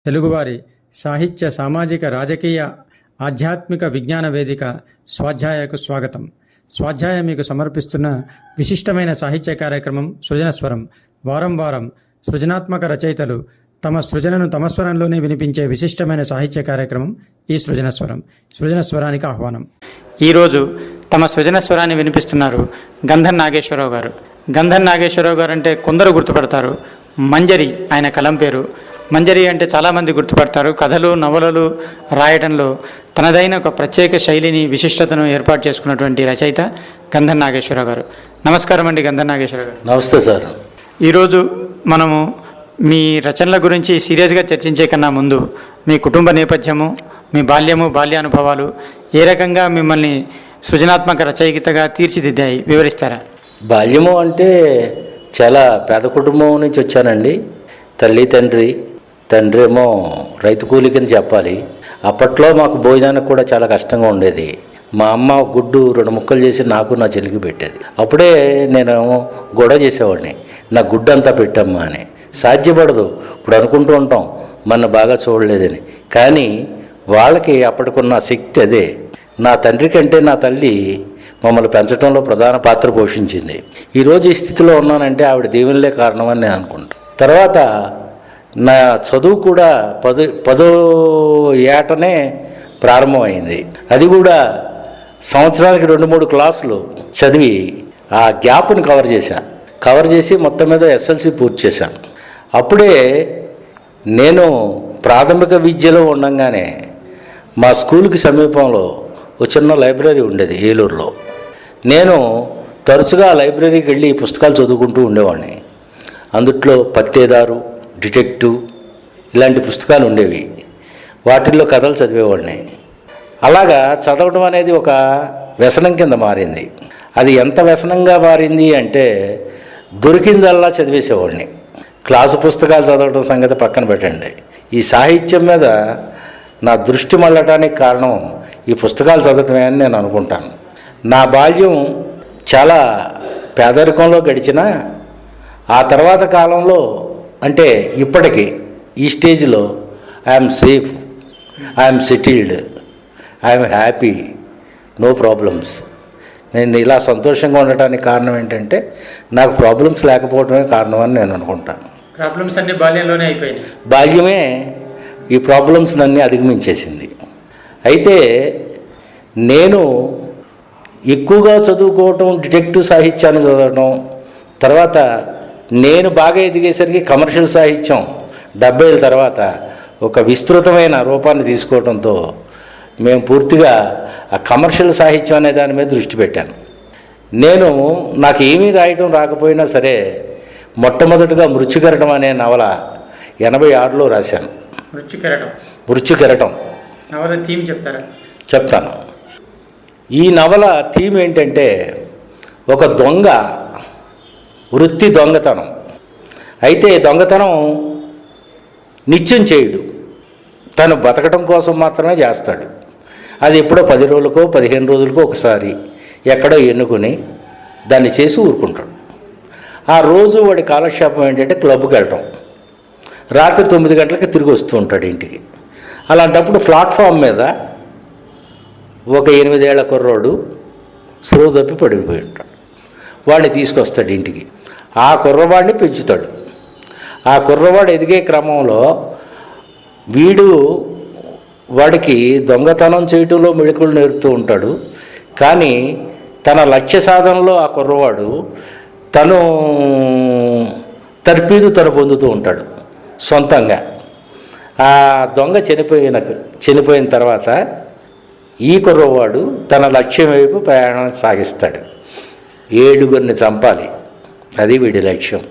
తెలుగువారి సాహిత్య సామాజిక రాజకీయ ఆధ్యాత్మిక విజ్ఞాన వేదిక స్వాధ్యాయకు స్వాగతం. స్వాధ్యాయ మీకు సమర్పిస్తున్న విశిష్టమైన సాహిత్య కార్యక్రమం సృజనస్వరం. వారం వారం సృజనాత్మక రచయితలు తమ సృజనను తమ స్వరంలోనే వినిపించే విశిష్టమైన సాహిత్య కార్యక్రమం ఈ సృజనస్వరం. సృజనస్వరానికి ఆహ్వానం. ఈరోజు తమ సృజనస్వరాన్ని వినిపిస్తున్నారు గంధం నాగేశ్వరరావు గారు. గంధం నాగేశ్వరరావు గారు అంటే కొందరు గుర్తుపడతారు. మంజరి ఆయన కలం పేరు. మంజరి అంటే చాలామంది గుర్తుపడతారు. కథలు నవలలు రాయడంలో తనదైన ఒక ప్రత్యేక శైలిని విశిష్టతను ఏర్పాటు చేసుకున్నటువంటి రచయిత గంధం నాగేశ్వరరావు గారు. నమస్కారం అండి గంధం నాగేశ్వరరావు గారు. నమస్తే సార్. ఈరోజు మనము మీ రచనల గురించి సీరియస్గా చర్చించే కన్నా ముందు మీ కుటుంబ నేపథ్యము, మీ బాల్యానుభవాలు ఏ రకంగా మిమ్మల్ని సృజనాత్మక రచయితగా తీర్చిదిద్దాయి వివరిస్తారా? బాల్యము అంటే చాలా పేద కుటుంబం నుంచి వచ్చానండి. తల్లి తండ్రి ఏమో రైతు కూలికని చెప్పాలి. అప్పట్లో మాకు భోజనానికి కూడా చాలా కష్టంగా ఉండేది. మా అమ్మ గుడ్డు 2 ముక్కలు చేసి నాకు నా చెల్లికి పెట్టేది. అప్పుడే నేను గొడవ చేసేవాడిని, నా గుడ్డు అంతా పెట్టమ్మా అని. సాధ్యపడదు. ఇప్పుడు అనుకుంటూ ఉంటాం మన బాగా చూడలేదని, కానీ వాళ్ళకి అప్పటికున్న శక్తి అదే. నా తండ్రి కంటే నా తల్లి మమ్మల్ని పెంచడంలో ప్రధాన పాత్ర పోషించింది. ఈరోజు ఈ స్థితిలో ఉన్నానంటే ఆవిడ దీవెనలే కారణమని నేను అనుకుంటాను. తర్వాత నా చదువు కూడా 10వ ఏటనే ప్రారంభమైంది. అది కూడా సంవత్సరానికి 2-3 క్లాసులు చదివి ఆ గ్యాప్ని కవర్ చేసి మొత్తం మీద ఎస్ఎల్సి పూర్తి చేశాను. అప్పుడే నేను ప్రాథమిక విద్యలో ఉండగానే మా స్కూల్కి సమీపంలో ఒక చిన్న లైబ్రరీ ఉండేది ఏలూరులో. నేను తరచుగా లైబ్రరీకి వెళ్ళి పుస్తకాలు చదువుకుంటూ ఉండేవాడిని. అందుట్లో పత్తేదారు, డిటెక్టివ్ ఇలాంటి పుస్తకాలు ఉండేవి. వాటిల్లో కథలు చదివేవాడిని. అలాగా చదవడం అనేది ఒక వ్యసనం కింద మారింది. అది ఎంత వ్యసనంగా మారింది అంటే దొరికిందల్లా చదివేసేవాడిని. క్లాసు పుస్తకాలు చదవడం సంగతి పక్కన పెట్టండి, ఈ సాహిత్యం మీద నా దృష్టి మళ్ళటానికి కారణం ఈ పుస్తకాలు చదవటమే అని నేను అనుకుంటాను. నా బాల్యం చాలా పేదరికంలో గడిచిన ఆ తర్వాత కాలంలో అంటే ఇప్పటికీ ఈ స్టేజ్లో I'm safe, I'm settled, I'm happy, no problems. నేను ఇలా సంతోషంగా ఉండటానికి కారణం ఏంటంటే నాకు ప్రాబ్లమ్స్ లేకపోవడమే కారణం అని నేను అనుకుంటాను. ప్రాబ్లమ్స్ అన్ని బాల్యంలోనే అయిపోయినాయి. బాల్యమే ఈ ప్రాబ్లమ్స్ అన్నీ అధిగమించేసింది. అయితే నేను ఎక్కువగా చదువుకోవటం, డిటెక్టివ్ సాహిత్యాన్ని చదవటం, తర్వాత నేను బాగా ఎదిగేసరికి కమర్షియల్ సాహిత్యం 70ల తర్వాత ఒక విస్తృతమైన రూపాన్ని తీసుకోవడంతో మేము పూర్తిగా ఆ కమర్షియల్ సాహిత్యం అనే దాని మీద దృష్టి పెట్టాను. నాకు ఏమీ రాయటం రాకపోయినా సరే మొట్టమొదటిగా మృత్యుకెరటం అనే నవల 86లో రాశాను. మృత్యుకెరటం నవల థీమ్ చెప్తారా? చెప్తాను. ఈ నవల థీమ్ ఏంటంటే ఒక దొంగ వృత్తి దొంగతనం. అయితే దొంగతనం నిత్యం చేయడు, తను బతకడం కోసం మాత్రమే చేస్తాడు. అది ఎప్పుడో 10 రోజులకో 15 రోజులకో ఒకసారి ఎక్కడో ఎన్నుకొని దాన్ని చేసి ఊరుకుంటాడు. ఆ రోజు వాడి కాలక్షేపం ఏంటంటే క్లబ్కి వెళ్ళటం. రాత్రి 9 గంటలకి తిరిగి వస్తూ ఉంటాడు ఇంటికి. అలాంటప్పుడు ప్లాట్ఫామ్ మీద ఒక 8 ఏళ్ల కుర్రోడు స్పృహ తప్పి పడిపోయి ఉంటాడు. వాడిని తీసుకొస్తాడు ఇంటికి. ఆ కుర్రవాడిని పెంచుతాడు. ఆ కుర్రవాడు ఎదిగే క్రమంలో వాడికి దొంగతనం చేయటంలో మెళకువలు నేర్పుతూ ఉంటాడు. కానీ తన లక్ష్య సాధనలో ఆ కుర్రవాడు తను పొందుతూ ఉంటాడు సొంతంగా. ఆ దొంగ చనిపోయిన తర్వాత ఈ కుర్రవాడు తన లక్ష్యం వైపు ప్రయాణం సాగిస్తాడు. 7గురిని చంపాలి, అది వీడి లక్ష్యం.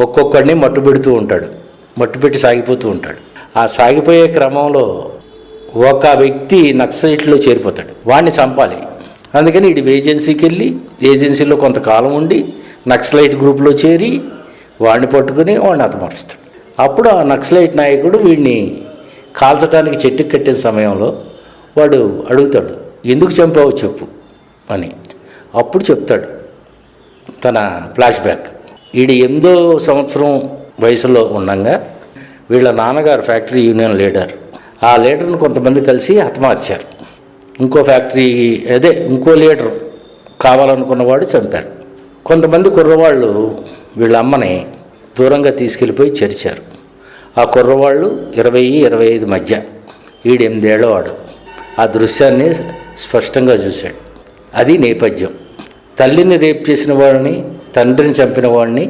ఒక్కొక్కడిని మట్టుపెట్టి సాగిపోతూ ఉంటాడు. ఆ సాగిపోయే క్రమంలో ఒక వ్యక్తి నక్సలైట్లో చేరిపోతాడు. వాడిని చంపాలి. అందుకని వీడి ఏజెన్సీకి వెళ్ళి ఏజెన్సీలో కొంతకాలం ఉండి నక్సలైట్ గ్రూప్లో చేరి వాడిని పట్టుకుని వాడిని హతమారుస్తాడు. అప్పుడు ఆ నక్సలైట్ నాయకుడు వీడిని కాల్చడానికి చెట్టుకు కట్టిన సమయంలో వాడు అడుగుతాడు, ఎందుకు చంపావు చెప్పు అని. అప్పుడు చెప్తాడు తన ఫ్లాష్ బ్యాక్. వీడు 8వ సంవత్సరం వయసులో ఉండగా వీళ్ళ నాన్నగారు ఫ్యాక్టరీ యూనియన్ లీడర్. ఆ లీడర్ని కొంతమంది కలిసి హతమార్చారు. ఇంకో లీడర్ కావాలనుకున్నవాడు చంపారు. కొంతమంది కుర్రవాళ్ళు వీళ్ళ అమ్మని దూరంగా తీసుకెళ్ళిపోయి చేర్చారు. ఆ కుర్రవాళ్ళు 20-25 మధ్య, 8 ఏళ్ళవాడు. ఆ దృశ్యాన్ని స్పష్టంగా చూశాడు. అది నేపథ్యం. తల్లిని రేప్ చేసిన వాడిని, తండ్రిని చంపిన వాడిని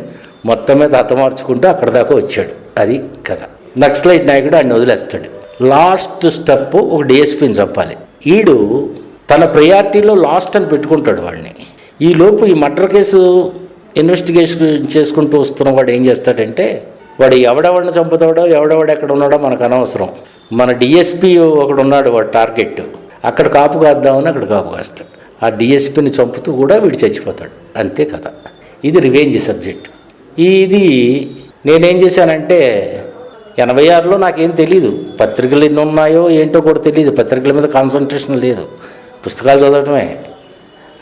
మొత్తం మీద హతమార్చుకుంటూ అక్కడి దాకా వచ్చాడు. అది కథ. నక్సలైట్ నాయకుడు ఆయన వదిలేస్తాడు. లాస్ట్ స్టెప్ ఒక డిఎస్పీని చంపాలి. ఈడు తన ప్రయారిటీలో లాస్ట్ అని పెట్టుకుంటాడు వాడిని. ఈలోపు ఈ మర్డర్ కేసు ఇన్వెస్టిగేషన్ చేసుకుంటూ వస్తున్న వాడు ఏం చేస్తాడంటే, వాడు ఎవడెవడిని చంపుతాడో ఎవడెవడు ఎక్కడ ఉన్నాడో మనకు అనవసరం, మన డిఎస్పీ ఒకడు ఉన్నాడు, వాడు టార్గెట్, అక్కడ కాపు కాద్దామని అక్కడ కాపు కాస్తాడు. ఆ డిఎస్పీని చంపుతూ కూడా వీడు చచ్చిపోతాడు. అంతే కదా. ఇది రివెంజ్ సబ్జెక్ట్. ఇది నేనేం చేశానంటే 86లో నాకేం తెలీదు, పత్రికలు ఎన్ని ఉన్నాయో ఏంటో కూడా తెలియదు, పత్రికల మీద కాన్సన్ట్రేషన్ లేదు, పుస్తకాలు చదవటమే.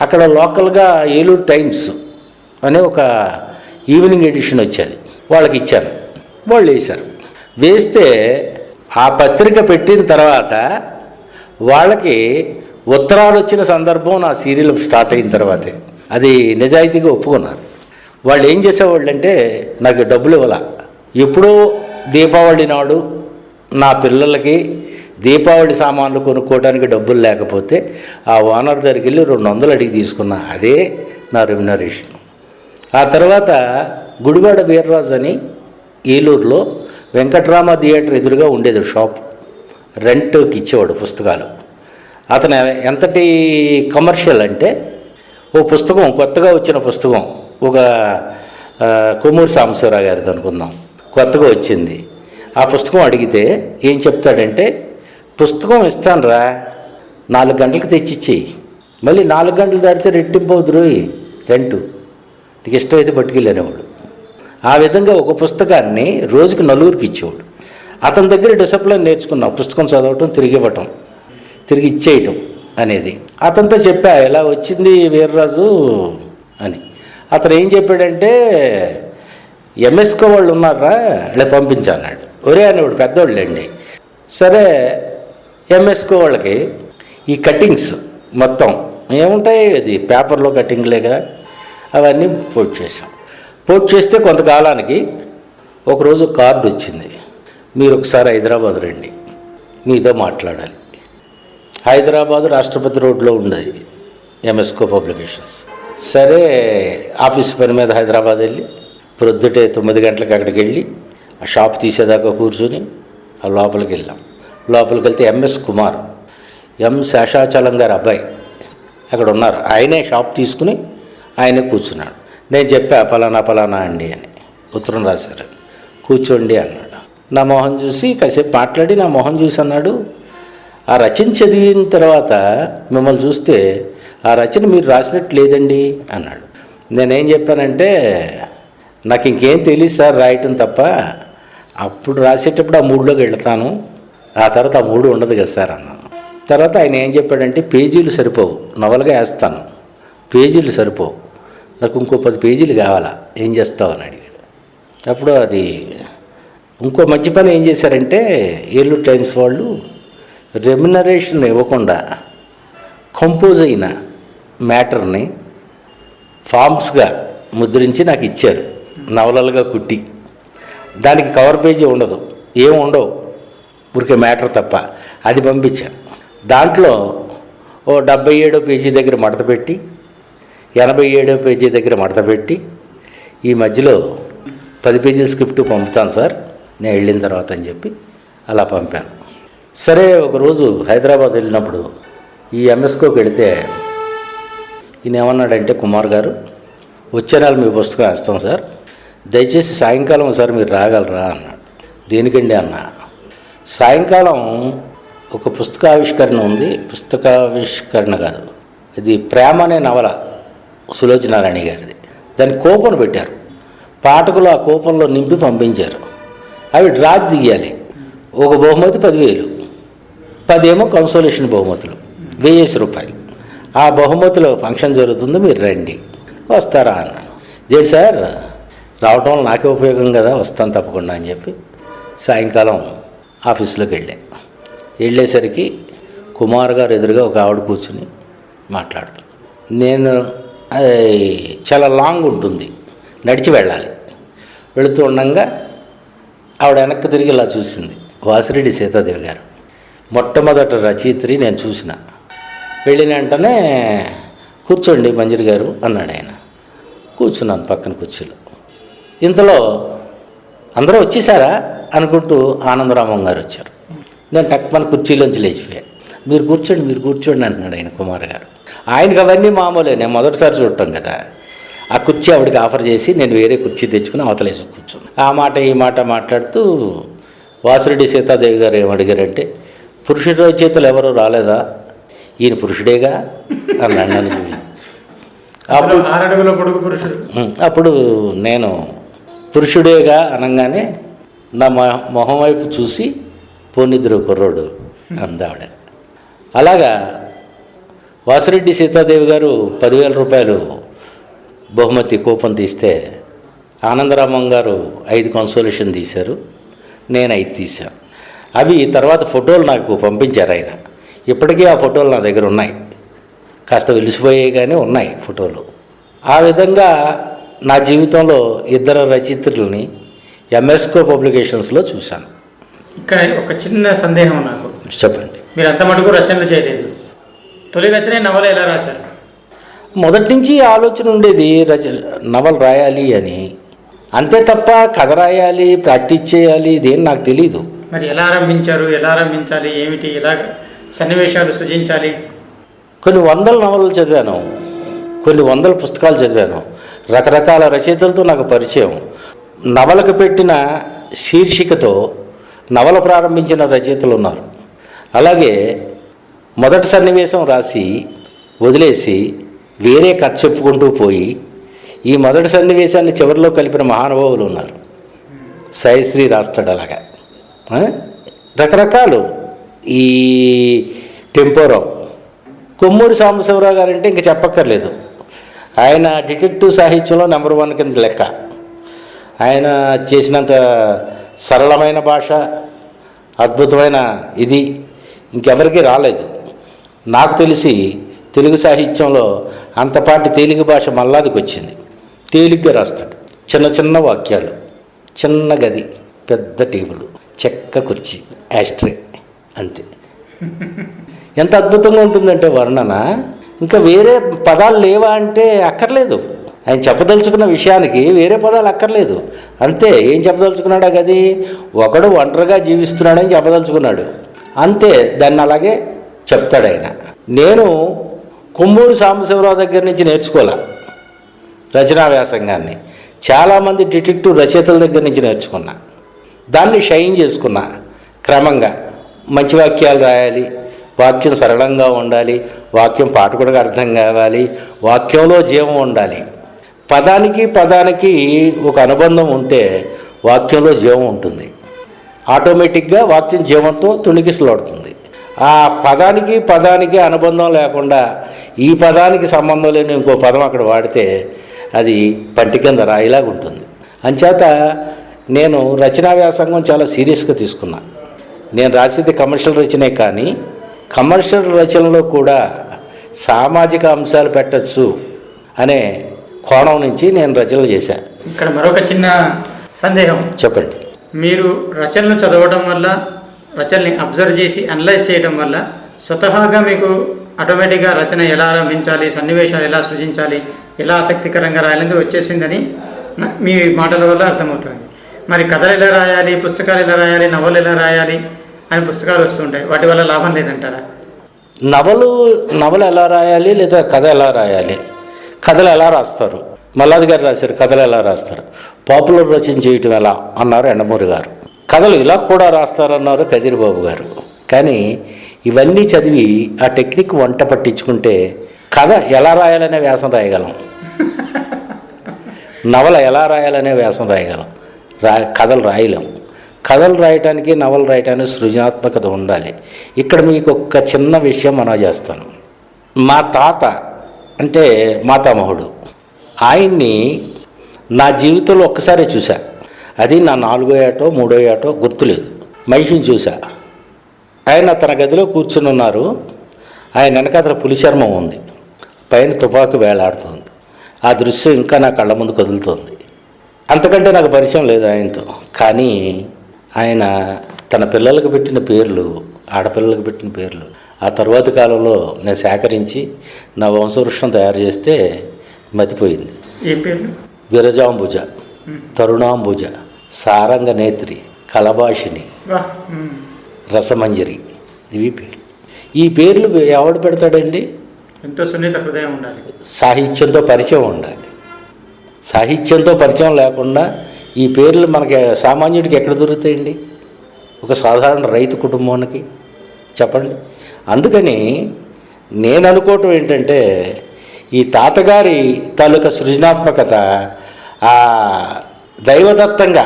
అక్కడ లోకల్గా ఏలూరు టైమ్స్ అనే ఒక ఈవినింగ్ ఎడిషన్ వచ్చేది, వాళ్ళకి ఇచ్చాను. వాళ్ళు వేస్తే ఆ పత్రిక పెట్టిన తర్వాత వాళ్ళకి ఉత్తరాలు వచ్చిన సందర్భం నా సీరియల్ స్టార్ట్ అయిన తర్వాతే. అది నిజాయితీగా ఒప్పుకున్నారు. వాళ్ళు ఏం చేసేవాళ్ళు అంటే, నాకు డబ్బులు ఇవ్వాల. ఎప్పుడో దీపావళి నాడు నా పిల్లలకి దీపావళి సామాన్లు కొనుక్కోవడానికి డబ్బులు లేకపోతే ఆ ఓనర్ దగ్గరికి వెళ్ళి 200 అడిగి తీసుకున్నా. అదే నా రెమ్యునరేషన్. ఆ తర్వాత గుడివాడ వీర్రాజు అని ఏలూరులో వెంకట్రామ థియేటర్ ఎదురుగా ఉండేది షాప్, రెంట్కి ఇచ్చేవాడు పుస్తకాలు. అతను ఎంతటి కమర్షియల్ అంటే, ఓ పుస్తకం కొత్తగా వచ్చిన పుస్తకం, ఒక కొమ్మూరి సాంబశివరావు గారిది అనుకుందాం, కొత్తగా వచ్చింది. ఆ పుస్తకం అడిగితే ఏం చెప్తాడంటే, పుస్తకం ఇస్తానురా, 4 గంటలకు తెచ్చిచ్చేయి, మళ్ళీ 4 గంటలు దాటితే రెట్టింపు అవుతురు రెంటు, నీకు ఇష్టమైతే పట్టుకెళ్ళనేవాడు. ఆ విధంగా ఒక పుస్తకాన్ని రోజుకి 4 ఇచ్చేవాడు. అతని దగ్గర డిసిప్లిన్ నేర్చుకున్నాం, పుస్తకం చదవటం, తిరిగి ఇవ్వటం, తిరిగి ఇచ్చేయటం అనేది. అతనితో చెప్పా, ఇలా వచ్చింది వీర్రాజు అని. అతను ఏం చెప్పాడంటే, ఎంఎస్కో వాళ్ళు ఉన్నారా, ఇలా పంపించాన్నాడు. ఒరే అనేవాడు, పెద్దోళ్ళండి. సరే, ఎంఎస్కో వాళ్ళకి ఈ కటింగ్స్ మొత్తం ఏముంటాయి, అది పేపర్లో కటింగ్లేగా, అవన్నీ పోస్ట్ చేసాం. పోస్ట్ చేస్తే కొంతకాలానికి ఒకరోజు కార్డు వచ్చింది, మీరు ఒకసారి హైదరాబాద్ రండి, మీతో మాట్లాడాలి. హైదరాబాదు రాష్ట్రపతి రోడ్లో ఉండేది ఎంఎస్కో పబ్లికేషన్స్. సరే, ఆఫీస్ పని మీద హైదరాబాద్ వెళ్ళి ప్రొద్దుటే 9 గంటలకు అక్కడికి వెళ్ళి ఆ షాప్ తీసేదాకా కూర్చొని ఆ లోపలికి వెళ్ళాం. లోపలికి వెళ్తే ఎంఎస్ కుమార్, ఎం శేషాచలం గారి అబ్బాయి అక్కడ ఉన్నారు. ఆయనే షాప్ తీసుకుని ఆయనే కూర్చున్నాడు. నేను చెప్పా, పలానా అండి అని ఉత్తరం రాశారు. కూర్చోండి అన్నాడు. నా మొహం చూసి కాసేపు మాట్లాడి నా మొహం చూసి అన్నాడు, ఆ రచన చదివిన తర్వాత మిమ్మల్ని చూస్తే ఆ రచన మీరు రాసినట్టు లేదండి అన్నాడు. నేనేం చెప్పానంటే, నాకు ఇంకేం తెలియదు సార్ రాయటం తప్ప, అప్పుడు రాసేటప్పుడు ఆ మూడ్లోకి వెళ్తాను, ఆ తర్వాత ఆ మూడు ఉండదు కదా సార్ అన్నాను. తర్వాత ఆయన ఏం చెప్పాడంటే, పేజీలు సరిపోవు, నవలగా వేస్తాను, పేజీలు సరిపోవు, నాకు ఇంకో 10 పేజీలు కావాలా, ఏం చేస్తావు అని అడిగాడు. అప్పుడు అది ఇంకో మంచి పని ఏం చేశారంటే, ఏలూరు టైమ్స్ వాళ్ళు రెమ్యునరేషన్ ఇవ్వకుండా కంపోజ్ అయిన మ్యాటర్ని ఫామ్స్గా ముద్రించి నాకు ఇచ్చారు, నవలలుగా కుట్టి. దానికి కవర్ పేజీ ఉండదు, ఏం ఉండవు, ఊరికే మ్యాటర్ తప్ప. అది పంపించాను. దాంట్లో ఓ 77వ పేజీ దగ్గర మడత పెట్టి, 87వ పేజీ దగ్గర మడత పెట్టి, ఈ మధ్యలో 10 పేజీల స్క్రిప్ట్ పంపుతాను సార్ నేను వెళ్ళిన తర్వాత అని చెప్పి అలా పంపాను. సరే, ఒకరోజు హైదరాబాద్ వెళ్ళినప్పుడు ఈ ఎంఎస్కోకి వెళితే ఈయన ఏమన్నాడంటే, కుమార్ గారు, వచ్చే నెల మీ పుస్తకం వేస్తాం సార్, దయచేసి సాయంకాలం సార్ మీరు రాగలరా అన్నాడు. దేనికండి అన్న? సాయంకాలం ఒక పుస్తకావిష్కరణ ఉంది, పుస్తకావిష్కరణ కాదు, ఇది ప్రేమ అనే నవల సులోచనారాణి గారిది. దాన్ని కూపన్ పెట్టారు, పాఠకులు ఆ కూపన్లో నింపి పంపించారు. అవి డ్రా దిగాలి. ఒక బహుమతి 10,000, 10 ఏమో కన్సోలేషన్ బహుమతులు, 1000 రూపాయలు. ఆ బహుమతిలో ఫంక్షన్ జరుగుతుంది, మీరు రండి. వస్తారా అన్న. ఇదేంటి సార్, రావటం వల్ల నాకే ఉపయోగం కదా, వస్తాను తప్పకుండా అని చెప్పి సాయంకాలం ఆఫీస్లోకి వెళ్ళేసరికి కుమార్ గారు ఎదురుగా ఒక ఆవిడ కూర్చుని మాట్లాడుతాను. నేను అది చాలా లాంగ్ ఉంటుంది, నడిచి వెళ్ళాలి. వెళుతూ ఉండగా ఆవిడ వెనక్కి తిరిగి ఇలా చూసింది. వాసిరెడ్డి సీతాదేవి గారు మొట్టమొదటి రచయిత్రి నేను చూసిన. వెళ్ళిన వెంటనే కూర్చోండి మంజరి గారు అన్నాడు ఆయన. కూర్చున్నాను పక్కన కుర్చీలో. ఇంతలో అందరూ వచ్చేసారా అనుకుంటూ ఆనందరామం గారు వచ్చారు. నేను టక్మన్ కుర్చీలోంచి లేచిపోయా. మీరు కూర్చోండి అంటున్నాడు ఆయన కుమార్ గారు. ఆయనకు అవన్నీ మామూలే, నేను మొదటిసారి చూడటం కదా. ఆ కుర్చీ ఆవిడకి ఆఫర్ చేసి నేను వేరే కుర్చీ తెచ్చుకుని అవతలేసి కూర్చున్నాను. ఆ మాట ఈ మాట మాట్లాడుతూ వాసిరెడ్డి సీతాదేవి గారు ఏమడిగారంటే, పురుషుడి రచయితలు ఎవరు రాలేదా, ఈయన పురుషుడేగా అన్నాడు నన్ను చూసి. అప్పుడు నేను పురుషుడేగా అనగానే నా మొహం వైపు చూసి పోనిద్దరు కుర్రోడు అందావిడ. అలాగా వాసిరెడ్డి సీతాదేవి గారు 10,000 రూపాయలు బహుమతి కూపన్ తీస్తే ఆనందరామం గారు 5 కన్సోలేషన్ తీశారు, నేను 5 తీశాను. అవి తర్వాత ఫోటోలు నాకు పంపించారు ఆయన. ఇప్పటికీ ఆ ఫోటోలు నా దగ్గర ఉన్నాయి, కాస్త వెలిసిపోయాయి కానీ ఉన్నాయి ఫోటోలు. ఆ విధంగా నా జీవితంలో 2 రచయిత్రులని ఎంఎస్కో పబ్లికేషన్స్లో చూశాను. ఇక్కడ ఒక చిన్న సందేహం నాకు. చెప్పండి. మీరు అంత మటుకు రచనలు చేయలేదు, తొలి రచన నవల ఎలా రాశారు? మొదటి నుంచి ఆలోచన ఉండేది నవల రాయాలి అని, అంతే తప్ప కథ రాయాలి ప్రాక్టీస్ చేయాలి ఇదేం నాకు తెలీదు. మరి ఎలా ఆరంభించారు, ఎలా ఆరంభించాలి, ఏమిటి, ఎలా సన్నివేశాలు సృజించాలి? కొన్ని 100 నవలలు చదివాను, కొన్ని 100 పుస్తకాలు చదివాను. రకరకాల రచయితలతో నాకు పరిచయం. నవలకు పెట్టిన శీర్షికతో నవల ప్రారంభించిన రచయితలు ఉన్నారు. అలాగే మొదటి సన్నివేశం రాసి వదిలేసి వేరే కథ చెప్పుకుంటూ పోయి ఈ మొదటి సన్నివేశాన్ని చివరిలో కలిపిన మహానుభావులు ఉన్నారు. సాయిశ్రీ రాస్తాడు అలాగా. రకరకాలు. ఈ టెంపోరావు, కొమ్మూరి సాంబశివరావు గారంటే ఇంక చెప్పక్కర్లేదు. ఆయన డిటెక్టివ్ సాహిత్యంలో నెంబర్ 1 కింద లెక్క. ఆయన చేసినంత సరళమైన భాష, అద్భుతమైన ఇది ఇంకెవరికీ రాలేదు. నాకు తెలిసి తెలుగు సాహిత్యంలో అంతపాటి తేలిక భాష మల్లాదికి వచ్చింది. తేలిగ్గా రాస్తాడు. చిన్న చిన్న వాక్యాలు, చిన్న గది, పెద్ద టేబుల్, చెక్క కుర్చీ, యాస్ట్రే, అంతే. ఎంత అద్భుతంగా ఉంటుందంటే వర్ణన. ఇంకా వేరే పదాలు లేవా అంటే అక్కర్లేదు. ఆయన చెప్పదలుచుకున్న విషయానికి వేరే పదాలు అక్కర్లేదు. అంతే. ఏం చెప్పదలుచుకున్నాడు ఆ గది? ఒకడు ఒంటరిగా జీవిస్తున్నాడని చెప్పదలుచుకున్నాడు, అంతే. దాన్ని అలాగే చెప్తాడు ఆయన. నేను కొమ్మూరి సాంబశివరావు దగ్గర నుంచి నేర్చుకోలే రచనా వ్యాసంగాన్ని. చాలామంది డిటెక్టివ్ రచయితల దగ్గర నుంచి నేర్చుకున్నా. దాన్ని షైన్ చేసుకున్నా. క్రమంగా మంచి వాక్యాలు రాయాలి, వాక్యం సరళంగా ఉండాలి, వాక్యం పాఠకుడికి అర్థం కావాలి, వాక్యంలో జీవం ఉండాలి. పదానికి పదానికి ఒక అనుబంధం ఉంటే వాక్యంలో జీవం ఉంటుంది. ఆటోమేటిక్గా వాక్యం జీవంతో తుణికిసలాడుతుంది. ఆ పదానికి పదానికి అనుబంధం లేకుండా ఈ పదానికి సంబంధం లేని ఇంకో పదం అక్కడ వాడితే అది పంటి కింద రాయిలాగా ఉంటుంది. అంచేత నేను రచనా వ్యాసంగం చాలా సీరియస్గా తీసుకున్నా. నేను రాసేది కమర్షియల్ రచనే, కానీ కమర్షియల్ రచనలో కూడా సామాజిక అంశాలు పెట్టచ్చు అనే కోణం నుంచి నేను రచనలు చేశాను. ఇక్కడ మరొక చిన్న సందేహం. చెప్పండి. మీరు రచనలు చదవడం వల్ల, రచనని అబ్జర్వ్ చేసి అనలైజ్ చేయడం వల్ల స్వతహాగా మీకు ఆటోమేటిక్గా రచన ఎలా ఆరంభించాలి, సన్నివేశాలు ఎలా సృజించాలి, ఎలా ఆసక్తికరంగా రాయాలని వచ్చేసిందని మీ మాటల వల్ల అర్థమవుతుంది. మరి కథలు ఎలా రాయాలి, పుస్తకాలు ఎలా రాయాలి, నవలు ఎలా రాయాలి అని పుస్తకాలు వస్తుంటాయి, వాటి వల్ల లాభం లేదంటారా? నవలు ఎలా రాయాలి లేదా కథ ఎలా రాయాలి? కథలు ఎలా రాస్తారు? మల్లాది గారు రాశారు. కథలు ఎలా రాస్తారు? పాపులర్ రచన చేయటం ఎలా అన్నారు ఎండమూరి గారు. కథలు ఇలా కూడా రాస్తారన్నారు కదిరిబాబు గారు. కానీ ఇవన్నీ చదివి ఆ టెక్నిక్ వంట పట్టించుకుంటే కథ ఎలా రాయాలనే వ్యాసం రాయగలం, నవల ఎలా రాయాలనే వ్యాసం రాయగలం. కథలు రాయలేం. కథలు రాయటానికి, నవలు రాయటానికి సృజనాత్మకత ఉండాలి. ఇక్కడ మీకు ఒక చిన్న విషయం మనం చేస్తాను. మా తాత అంటే మాతామహుడు, ఆయన్ని నా జీవితంలో ఒక్కసారి చూశా. అది నా 4వ ఏటో 3వ ఏటో గుర్తులేదు. మనిషిని చూసా. ఆయన తన గదిలో కూర్చుని ఉన్నారు. ఆయన వెనకాతల పులి చర్మం ఉంది, పైన తుపాకు వేలాడుతుంది. ఆ దృశ్యం ఇంకా నా కళ్ళ ముందు కదులుతోంది. అంతకంటే నాకు పరిచయం లేదు ఆయనతో. కానీ ఆయన తన పిల్లలకు పెట్టిన పేర్లు, ఆడపిల్లలకు పెట్టిన పేర్లు ఆ తరువాతి కాలంలో నేను సేకరించి నా వంశవృక్షం తయారు చేస్తే మతిపోయింది. ఏ పేర్లు? విరజాంబుజ, తరుణాంబుజ, సారంగనేత్రి, కలభాషిణి, రసమంజరి, ఇవి పేర్లు. ఈ పేర్లు ఎవడు పెడతాడండి? ఎంతో సున్నిత హృదయం ఉండాలి, సాహిత్యంతో పరిచయం ఉండాలి. సాహిత్యంతో పరిచయం లేకుండా ఈ పేర్లు మనకి సామాన్యుడికి ఎక్కడ దొరుకుతాయండి? ఒక సాధారణ రైతు కుటుంబానికి చెప్పండి. అందుకని నేను అనుకోవటం ఏంటంటే, ఈ తాతగారి తాలూకా సృజనాత్మకత ఆ దైవదత్తంగా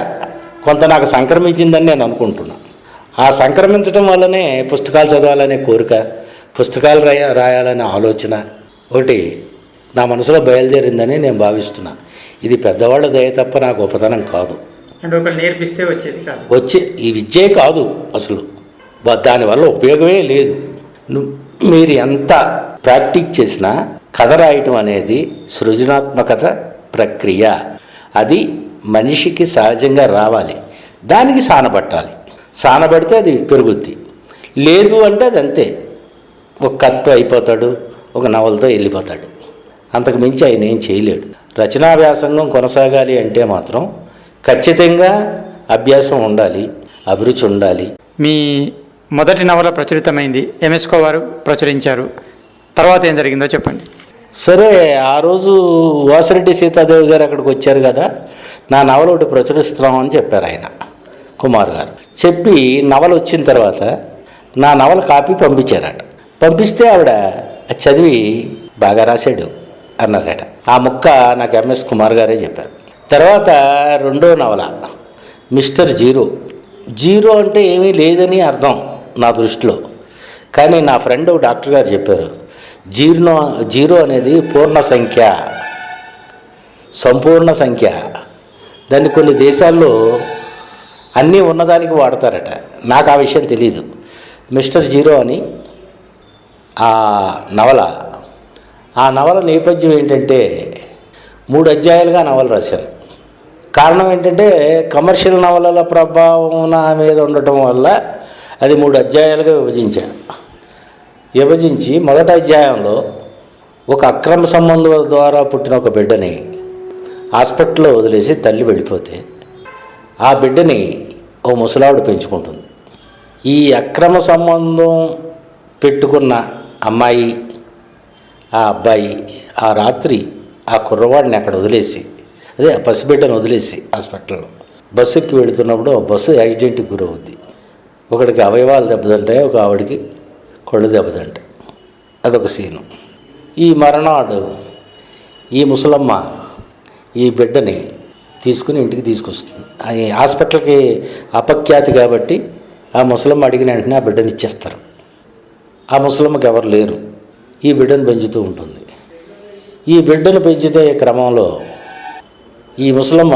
కొంత నాకు సంక్రమించిందని నేను అనుకుంటున్నాను. ఆ సంక్రమించడం వల్లనే పుస్తకాలు చదవాలనే కోరిక, పుస్తకాలు రాయాలనే ఆలోచన ఒకటి నా మనసులో బయలుదేరిందని నేను భావిస్తున్నా. ఇది పెద్దవాళ్ళ దయ తప్ప నా గొప్పతనం కాదు. అంటే ఒకరు నేర్పిస్తే వచ్చేది కాదు. ఈ విద్యే కాదు అసలు, దానివల్ల ఉపయోగమే లేదు. మీరు ఎంత ప్రాక్టీస్ చేసినా కథ రాయటం అనేది సృజనాత్మకత ప్రక్రియ. అది మనిషికి సహజంగా రావాలి. దానికి సానబట్టాలి. సానబడితే అది పెరుగుద్ది. లేదు అంటే అది అంతే, ఒక కత్తో అయిపోతాడు, ఒక నవలతో వెళ్ళిపోతాడు. అంతకు మించి ఆయన ఏం చేయలేడు. రచనా వ్యాసంగం కొనసాగాలి అంటే మాత్రం ఖచ్చితంగా అభ్యాసం ఉండాలి, అభిరుచి ఉండాలి. మీ మొదటి నవల ప్రచురితమైంది, ఎంఎస్కో వారు ప్రచురించారు. తర్వాత ఏం జరిగిందో చెప్పండి. సరే, ఆ రోజు వాసిరెడ్డి సీతాదేవి గారు అక్కడికి వచ్చారు కదా, నా నవల ఒకటి ప్రచురిస్తున్నామని చెప్పారు ఆయన, కుమార్ గారు. చెప్పి నవల వచ్చిన తర్వాత నా నవల కాపీ పంపించారట. పంపిస్తే ఆవిడ చదివి బాగా రాశాడు అన్నారట. ఆ ముక్క నాకు ఎంఎస్ కుమార్ గారే చెప్పారు. తర్వాత రెండో నవల మిస్టర్ జీరో. జీరో అంటే ఏమీ లేదని అర్థం నా దృష్టిలో. కానీ నా ఫ్రెండ్ డాక్టర్ గారు చెప్పారు, జీరో అనేది పూర్ణ సంఖ్య, సంపూర్ణ సంఖ్య. దాన్ని కొన్ని దేశాల్లో అన్నీ ఉన్నదానికి వాడతారట. నాకు ఆ విషయం తెలీదు. మిస్టర్ జీరో అని ఆ నవల నేపథ్యం ఏంటంటే, 3 అధ్యాయాలుగా నవల రాశాను. కారణం ఏంటంటే, కమర్షియల్ నవలల ప్రభావం నా మీద ఉండటం వల్ల అది 3 అధ్యాయాలుగా విభజించి మొదటి అధ్యాయంలో ఒక అక్రమ సంబంధం ద్వారా పుట్టిన ఒక బిడ్డని హాస్పిటల్లో వదిలేసి తల్లి వెళ్ళిపోతే ఆ బిడ్డని ఓ ముసలావిడ పెంచుకుంటుంది. ఈ అక్రమ సంబంధం పెట్టుకున్న అమ్మాయి, ఆ అబ్బాయి ఆ రాత్రి ఆ కుర్రవాడిని అక్కడ వదిలేసి, అదే ఆ పసిబిడ్డను వదిలేసి హాస్పిటల్లో బస్సు ఎక్కి వెళుతున్నప్పుడు ఆ బస్సు యాక్సిడెంట్కి గురవుద్ది. ఒకడికి అవయవాలు దెబ్బతింటాయి, ఒక ఆవిడికి కళ్ళు దెబ్బతింటాయి. అదొక సీను. ఈ మరణాడు ఈ ముసలమ్మ ఈ బిడ్డని తీసుకుని ఇంటికి తీసుకొస్తుంది. ఈ హాస్పిటల్కి అపఖ్యాతి కాబట్టి ఆ ముసలమ్మ అడిగిన వెంటనే ఆ బిడ్డని ఇచ్చేస్తారు. ఆ ముసలమ్మకి ఎవరు లేరు. ఈ బిడ్డను పెంచుతూ ఉంటుంది. ఈ బిడ్డను పెంచుతే క్రమంలో ఈ ముసలమ్మ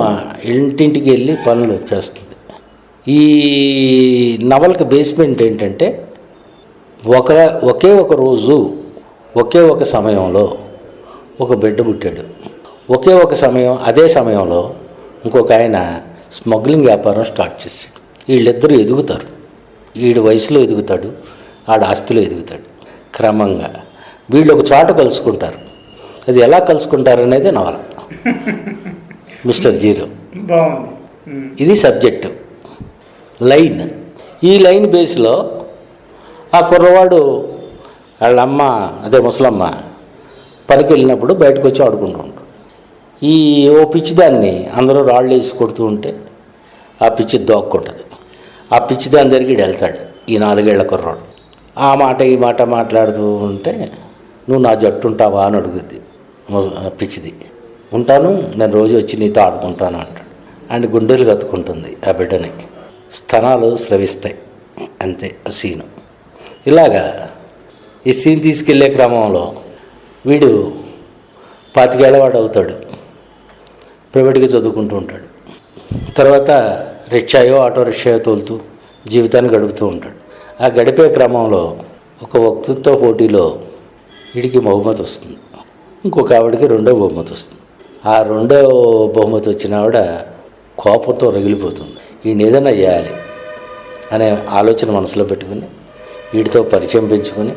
ఇంటింటికి వెళ్ళి పనులు చేస్తుంది. ఈ నవలకి బేస్మెంట్ ఏంటంటే, ఒకే ఒక రోజు ఒకే ఒక సమయంలో ఒక బిడ్డ పుట్టాడు. ఒకే ఒక సమయం, అదే సమయంలో ఇంకొక ఆయన స్మగ్లింగ్ వ్యాపారం స్టార్ట్ చేశాడు. వీళ్ళిద్దరూ ఎదుగుతారు. వీడి వయసులో ఎదుగుతాడు, ఆడ ఆస్తిలో ఎదుగుతాడు. క్రమంగా వీళ్ళు ఒక చోట కలుసుకుంటారు. అది ఎలా కలుసుకుంటారు అనేది నవల మిస్టర్ జీరో. బాగుంది. ఇది సబ్జెక్టు లైన్. ఈ లైన్ బేస్లో ఆ కుర్రవాడు వాళ్ళ అమ్మ, అదే ముసలమ్మ పనికి వెళ్ళినప్పుడు బయటకు వచ్చి ఆడుకుంటూ ఉంటాడు. ఈ ఓ పిచ్చిదాన్ని అందరూ రాళ్ళు వేసి కొడుతూ ఉంటే ఆ పిచ్చి దోక్కుంటుంది. ఆ పిచ్చిదాని దగ్గరికి వెళ్తాడు ఈ 4 ఏళ్ల కుర్రాడు. ఆ మాట ఈ మాట మాట్లాడుతూ ఉంటే, నువ్వు నా జట్టు ఉంటావా అని అడుగుద్ది పిచ్చిది. ఉంటాను, నేను రోజు వచ్చి నీతో ఆడుకుంటాను అంటాడు. అండ్ గుండెలు కత్తుకుంటుంది ఆ బిడ్డని, స్తనాలు స్రవిస్తాయి. అంతే సీను. ఇలాగా ఈ సీన్ తీసుకెళ్లే క్రమంలో వీడు 25 ఏళ్ల వాడు అవుతాడు. ప్రైవేట్గా చదువుకుంటూ ఉంటాడు. తర్వాత రిక్షాయో ఆటో రిక్షాయో తోలుతూ జీవితాన్ని గడుపుతూ ఉంటాడు. ఆ గడిపే క్రమంలో ఒక వక్తృత్వ పోటీలో వీడికి బహుమతి వస్తుంది, ఇంకొక ఆవిడకి రెండో బహుమతి వస్తుంది. ఆ రెండో బహుమతి వచ్చిన ఆవిడ కోపంతో రగిలిపోతుంది. ఈయన ఏదైనా చేయాలి అనే ఆలోచన మనసులో పెట్టుకుని వీడితో పరిచయం పెంచుకొని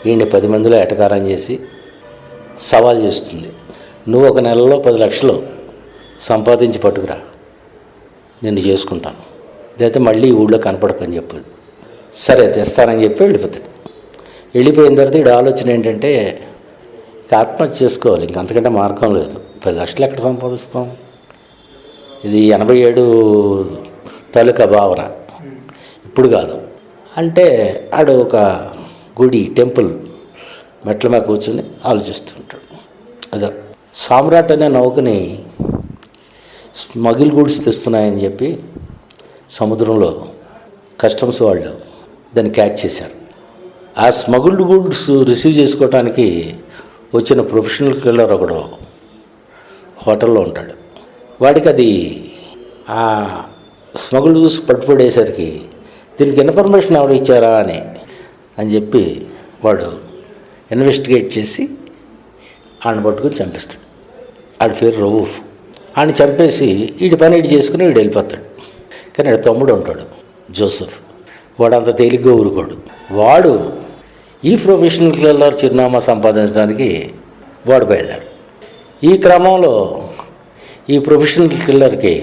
ఈయన్ని 10 మందిలో ఎటకారం చేసి సవాల్ చేస్తుంది. నువ్వు ఒక నెలలో 10 లక్షలు సంపాదించి పట్టుకురా, నిన్ను చేసుకుంటాను, లేకపోతే మళ్ళీ ఈ ఊళ్ళో కనపడకని చెప్పదు. సరే తెస్తానని చెప్పి వెళ్ళిపోతాడు. వెళ్ళిపోయిన తర్వాత వీడి ఆలోచన ఏంటంటే ఆత్మహత్య చేసుకోవాలి, ఇంకంతకంటే మార్గం లేదు. 10 లక్షలు ఎక్కడ సంపాదిస్తాం? ఇది 87 తాలూకా భావన, ఇప్పుడు కాదు. అంటే ఆడు ఒక గుడి టెంపుల్ మెట్ల మీద కూర్చొని ఆలోచిస్తుంటాడు. అదే సామ్రాట్ అనే నౌకని స్మగిల్ గూడ్స్ తెస్తున్నాయని చెప్పి సముద్రంలో కస్టమ్స్ వాళ్ళు దాన్ని క్యాచ్ చేశారు. ఆ స్మగుల్డ్ గూడ్స్ రిసీవ్ చేసుకోవడానికి వచ్చిన ప్రొఫెషనల్ కిల్లర్ ఒకడు హోటల్లో ఉంటాడు. వాడికి అది ఆ స్మగుల్డ్ గూడ్స్ పట్టుపడేసరికి దీనికి ఇన్ఫర్మేషన్ ఎవరు ఇచ్చారా అని చెప్పి వాడు ఇన్వెస్టిగేట్ చేసి ఆయన పట్టుకుని చంపేస్తాడు. ఆడి పేరు రవూఫ్. ఆయన చంపేసి వీడి పని వీడు చేసుకుని వీడు వెళ్ళిపోతాడు. కానీ వాడు తమ్ముడు ఉంటాడు జోసెఫ్, వాడు అంత తేలిగ్గా ఊరుకోడు. వాడు ఈ ప్రొఫెషనల్ కిల్లర్ చిరునామా సంపాదించడానికి వాడు బయలుదేరు. ఈ క్రమంలో ఈ ప్రొఫెషనల్ కిల్లర్కి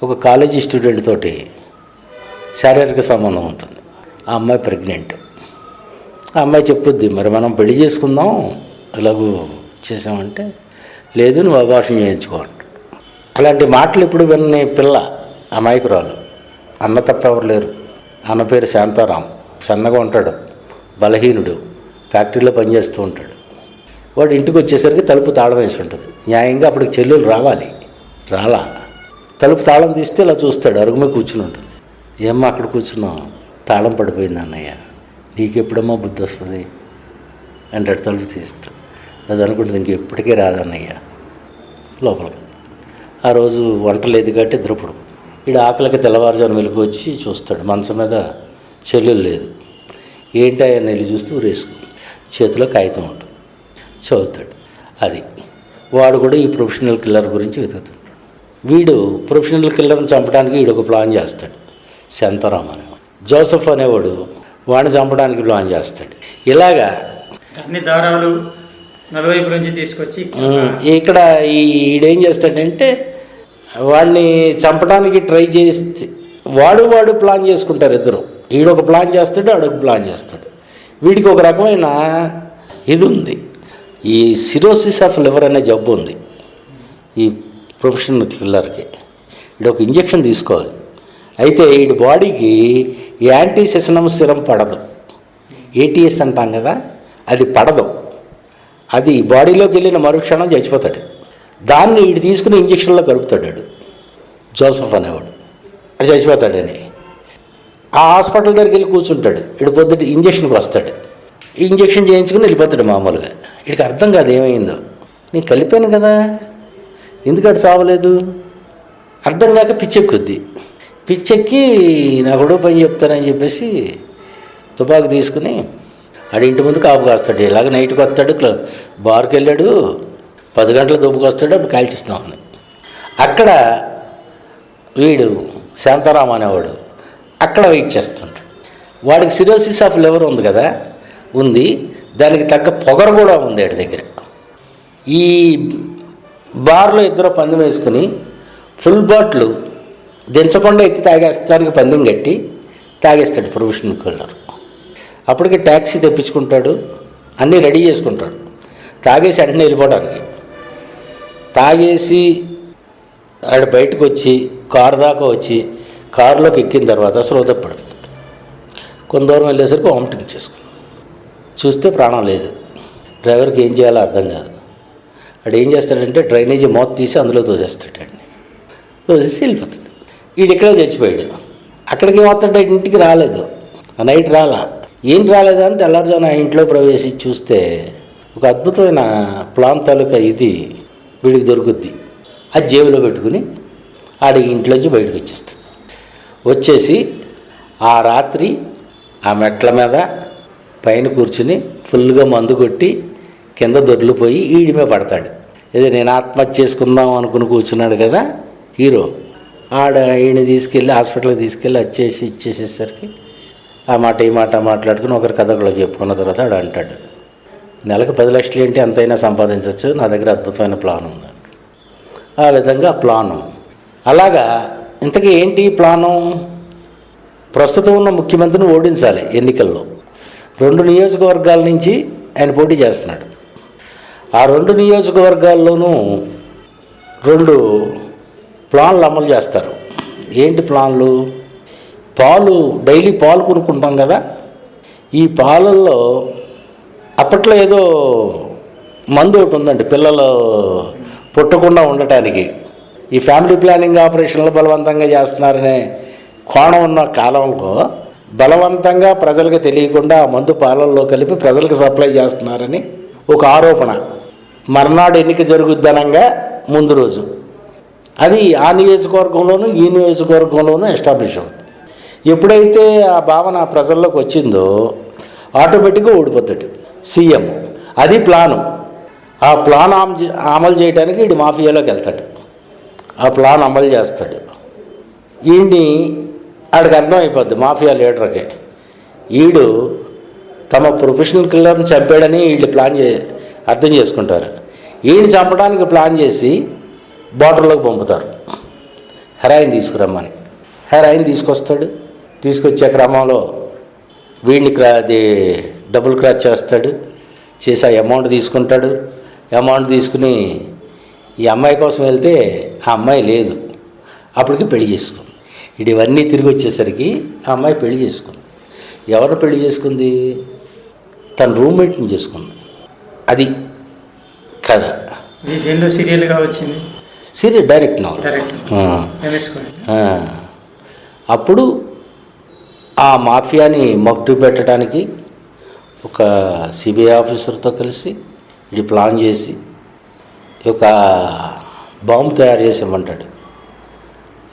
ఒక కాలేజీ స్టూడెంట్ తోటి శారీరక సంబంధం ఉంటుంది. ఆ అమ్మాయి ప్రెగ్నెంట్. ఆ అమ్మాయి చెప్పుద్ది, మరి మనం పెళ్లి చేసుకుందాం ఎలాగూ చేసామంటే, లేదు నువ్వు అబార్షన్ చేయించుకో అంటాడు. అలాంటి మాటలు ఇప్పుడు విన్న పిల్ల అమాయకురాలు. అన్న తప్ప ఎవరు లేరు. అన్న పేరు శాంతారాం. సన్నగా ఉంటాడు, బలహీనుడు, ఫ్యాక్టరీలో పనిచేస్తూ ఉంటాడు. వాడు ఇంటికి వచ్చేసరికి తలుపు తాళం వేసి ఉంటుంది. న్యాయంగా అప్పటికి చెల్లెలు రావాలి, రాలా. తలుపు తాళం తీస్తే ఇలా చూస్తాడు, అరుగు మీద కూర్చుని ఉంటుంది. ఏమ్మా అక్కడ కూర్చున్నావు? తాళం పడిపోయింది అన్నయ్య. నీకెప్పుడమ్మా బుద్ధి వస్తుంది అంటాడు తలుపు తీస్తాడు. అది అనుకుంటుంది ఇంకెప్పటికీ రాదన్నయ్య లోపలికి. ఆ రోజు వంట లేదు కాబట్టి ఇద్దరు పడుకు. వీడు ఆకలికి తెల్లవారుజాను మెలకు వచ్చి చూస్తాడు, మంచం మీద చెల్లెలు లేదు. ఏంటి ఆయన వెళ్ళి చూస్తూ ఊరేసుకు చేతిలో కాగితం ఉంటుంది, చదువుతాడు. అది వాడు కూడా ఈ ప్రొఫెషనల్ కిల్లర్ గురించి వెతుకుతాడు. వీడు ప్రొఫెషనల్ కిల్లర్ని చంపడానికి వీడు ఒక ప్లాన్ చేస్తాడు. శాంతారాం అనేవాడు. జోసెఫ్ అనేవాడు వాడిని చంపడానికి ప్లాన్ చేస్తాడు. ఇలాగా అన్ని దారాలు నలువైపు నుంచి తీసుకొచ్చి ఇక్కడ ఈడేం చేస్తాడంటే వాడిని చంపడానికి ట్రై చేస్తే వాడు ప్లాన్ చేసుకుంటారు ఇద్దరు. వీడొక ప్లాన్ చేస్తాడు, ఆడొక ప్లాన్ చేస్తాడు. వీడికి ఒక రకమైన ఇది ఉంది, ఈ సిరోసిస్ ఆఫ్ లివర్ అనే జబ్బు ఉంది ఈ ప్రొఫెషనల్ కిల్లర్కి. వీడొక ఇంజెక్షన్ తీసుకోవాలి. అయితే వీడి బాడీకి యాంటీ సెసనమ్ సిరం పడదు, ఏటీఎస్ అంటాం కదా, అది పడదు. అది బాడీలోకి వెళ్ళిన మరుక్షణం చచ్చిపోతాడు. దాన్ని వీడు తీసుకుని ఇంజక్షన్లో కలుపుతాడు వాడు, జోసెఫ్ అనేవాడు. అది చచ్చిపోతాడని ఆ హాస్పిటల్ దగ్గరికి వెళ్ళి కూర్చుంటాడు. వీడు పొద్దుట ఇంజక్షన్కి వస్తాడు, ఇంజక్షన్ చేయించుకుని వెళ్ళిపోతాడు మామూలుగా. వీడికి అర్థం కాదు ఏమైందో. నేను కలిపాను కదా, ఎందుకంటే చావలేదు అర్థం కాక పిచ్చెక్కుద్ది. పిచ్చెక్కి నా గొడవ పని చెప్తానని చెప్పేసి తుపాకు తీసుకుని ఆడి ఇంటి ముందు కాపు కాస్తాడు. ఇలాగ నైట్కి వస్తాడు, బార్కి వెళ్ళాడు, 10 గంటల దుబ్బుకు వస్తాడు, అప్పుడు కాల్చిస్తామని. అక్కడ వీడు శాంతారాం అనేవాడు అక్కడ వెయిట్ చేస్తుంటాడు. వాడికి సిరోసిస్ ఆఫ్ లివర్ ఉంది కదా, ఉంది, దానికి తగ్గ పొగరు కూడా ఉంది వాడి దగ్గర. ఈ బార్లో ఇద్దరు పందెం వేసుకుని ఫుల్ బాటిల్ దించకుండా ఎత్తి తాగేస్తానికి పందెం కట్టి తాగేస్తాడు ప్రొఫెషనల్ కిల్లర్. అప్పటికి ట్యాక్సీ తెప్పించుకుంటాడు, అన్నీ రెడీ చేసుకుంటాడు, తాగేసి వెంటనే వెళ్ళిపోవడానికి. తాగేసి ఆడ బయటకు వచ్చి కారు దాకా వచ్చి కారులోకి ఎక్కిన తర్వాత శ్రోత పడుతుంది. కొంత దూరం వెళ్ళేసరికి వామిటింగ్ చేసుకున్నాడు. చూస్తే ప్రాణం లేదు. డ్రైవర్కి ఏం చేయాలో అర్థం కాదు. వాడు ఏం చేస్తాడంటే డ్రైనేజీ మూత తీసి అందులో తోసేస్తాడండి. తోసేసి వెళ్ళిపోతాడు. వీడు ఇక్కడే చచ్చిపోయాడు. అక్కడికి ఏమవుతాడు, ఇంటికి రాలేదు, ఆ నైట్ రాలా. ఏం రాలేదని తెల్లారుజామున ఇంట్లో ప్రవేశించి చూస్తే ఒక అద్భుతమైన ప్లాన్ తాలూకా ఇది వీడికి దొరుకుద్ది. అది జేబులో పెట్టుకుని ఆడి ఇంట్లోంచి బయటకు వచ్చేస్తాడు. వచ్చేసి ఆ రాత్రి ఆ మెట్ల మీద పైన కూర్చుని ఫుల్గా మందు కొట్టి కింద దొర్లిపోయి ఈడిమే పడతాడు. ఇది నేను ఆత్మహత్య చేసుకుందాం అనుకుని కూర్చున్నాడు కదా హీరో, ఈయన తీసుకెళ్ళి హాస్పిటల్కి తీసుకెళ్ళి ఇచ్చేసేసరికి ఆ మాట ఈ మాట మాట్లాడుకుని ఒకరి కథ ఒకళ్ళు చెప్పుకున్న తర్వాత ఆడు అంటాడు, నెలకు 10 లక్షలు ఏంటి ఎంతైనా సంపాదించవచ్చు, నా దగ్గర అద్భుతమైన ప్లాన్ ఉంది. ఆ విధంగా ప్లాను. అలాగా ఇంతకీ ఏంటి ప్లాను? ప్రస్తుతం ఉన్న ముఖ్యమంత్రిని ఓడించాలి ఎన్నికల్లో. 2 నియోజకవర్గాల నుంచి ఆయన పోటీ చేస్తున్నాడు. ఆ 2 నియోజకవర్గాల్లోనూ 2 ప్లాన్లు అమలు చేస్తారు. ఏంటి ప్లాన్లు? డైలీ పాలు కొనుక్కుంటాం కదా, ఈ పాలల్లో అప్పట్లో ఏదో మందు ఒకటి ఉందండి పిల్లలు పుట్టకుండా ఉండటానికి. ఈ ఫ్యామిలీ ప్లానింగ్ ఆపరేషన్లు బలవంతంగా చేస్తున్నారనే కోణం ఉన్న కాలంలో బలవంతంగా ప్రజలకు తెలియకుండా ఆ మందు పాలల్లో కలిపి ప్రజలకు సప్లై చేస్తున్నారని ఒక ఆరోపణ. మర్నాడు ఎన్నిక జరుగుద్దనంగా ముందు రోజు అది ఆ నియోజకవర్గంలోనూ ఈ నియోజకవర్గంలోనూ ఎస్టాబ్లిష్ అవుతుంది. ఎప్పుడైతే ఆ భావన ప్రజల్లోకి వచ్చిందో ఆటోమేటిక్గా ఓడిపోతాడు సీఎం. అది ప్లాను. ఆ ప్లాన్ అమలు చేయడానికి వీడు మాఫియాలోకి వెళ్తాడు. ఆ ప్లాన్ అమలు చేస్తాడు. వీడిని ఆడికి అర్థమైపోద్ది మాఫియా లీడర్కి, వీడు తమ ప్రొఫెషనల్ కిల్లర్ని చంపాడని వీళ్ళు అర్థం చేసుకుంటారు. వీడిని చంపడానికి ప్లాన్ చేసి బార్డర్లోకి పంపుతారు హెరాయిన్ తీసుకురమ్మని. హెరాయిన్ తీసుకొస్తాడు. తీసుకొచ్చే క్రమంలో వీడిని డబుల్ క్రాచ్ చేస్తాడు. చేసి ఆ అమౌంట్ తీసుకుంటాడు. అమౌంట్ తీసుకుని ఈ అమ్మాయి కోసం వెళ్తే ఆ అమ్మాయి లేదు. అప్పటికి పెళ్లి చేసుకుంది. ఇవన్నీ తిరిగి వచ్చేసరికి ఆ అమ్మాయి పెళ్లి చేసుకుంది. ఎవరిని పెళ్లి చేసుకుంది? తన రూమ్మేట్ని చేసుకుంది. అది కథ. దేనిలో సీరియల్గా వచ్చింది? Serial direct novel. అప్పుడు ఆ మాఫియాని మట్టు పెట్టడానికి ఒక సిబిఐ ఆఫీసర్తో కలిసి ఇది ప్లాన్ చేసి ఒక బాంబు తయారు చేసి ఇవ్వమంటాడు.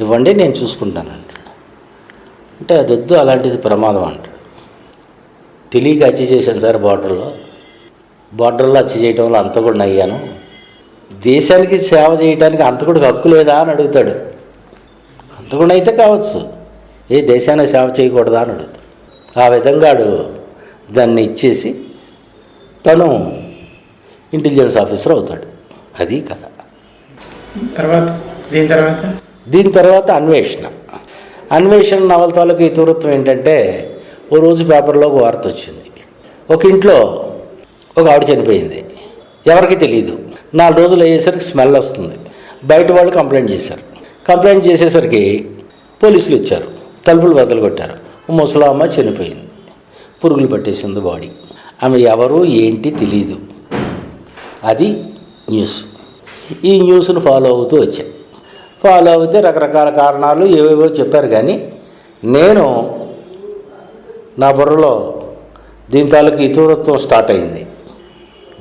ఇవ్వండి నేను చూసుకుంటాను అంటాడు. అంటే అది వద్దు, అలాంటిది ప్రమాదం అంటాడు. తెలియక హత్య చేశాను సార్ బార్డర్లో హత్య చేయడంలో అంతకుడిని అయ్యాను, దేశానికి సేవ చేయడానికి అంతకుడికి హక్కు లేదా అని అడుగుతాడు. అంతకుడిని అయితే కావచ్చు, దేశానికి సేవ చేయకూడదా అని అడుగుతాడు. ఆ విధంగా దాన్ని ఇచ్చేసి తను ఇంటెలిజెన్స్ ఆఫీసర్ అవుతాడు. అది కథ. దీని తర్వాత అన్వేషణ నవల తాలూకు ఇతివృత్తం ఏంటంటే, ఓ రోజు పేపర్లో ఒక వార్త వచ్చింది. ఒక ఇంట్లో ఒక ఆవిడ చనిపోయింది. ఎవరికి తెలియదు. 4 రోజులు అయ్యేసరికి స్మెల్ వస్తుంది. బయట వాళ్ళు కంప్లైంట్ చేశారు. కంప్లైంట్ చేసేసరికి పోలీసులు వచ్చారు. తలుపులు బద్దలు కొట్టారు. ముసలామ్మ చనిపోయింది. పురుగులు పట్టేసింది బాడీ. ఆమె ఎవరు ఏంటి తెలీదు. అది న్యూస్. ఈ న్యూస్ను ఫాలో అవుతే రకరకాల కారణాలు ఏవేవో చెప్పారు. కానీ నేను నా బుర్రలో దీని తాలూకు ఇతివృత్తం స్టార్ట్ అయింది.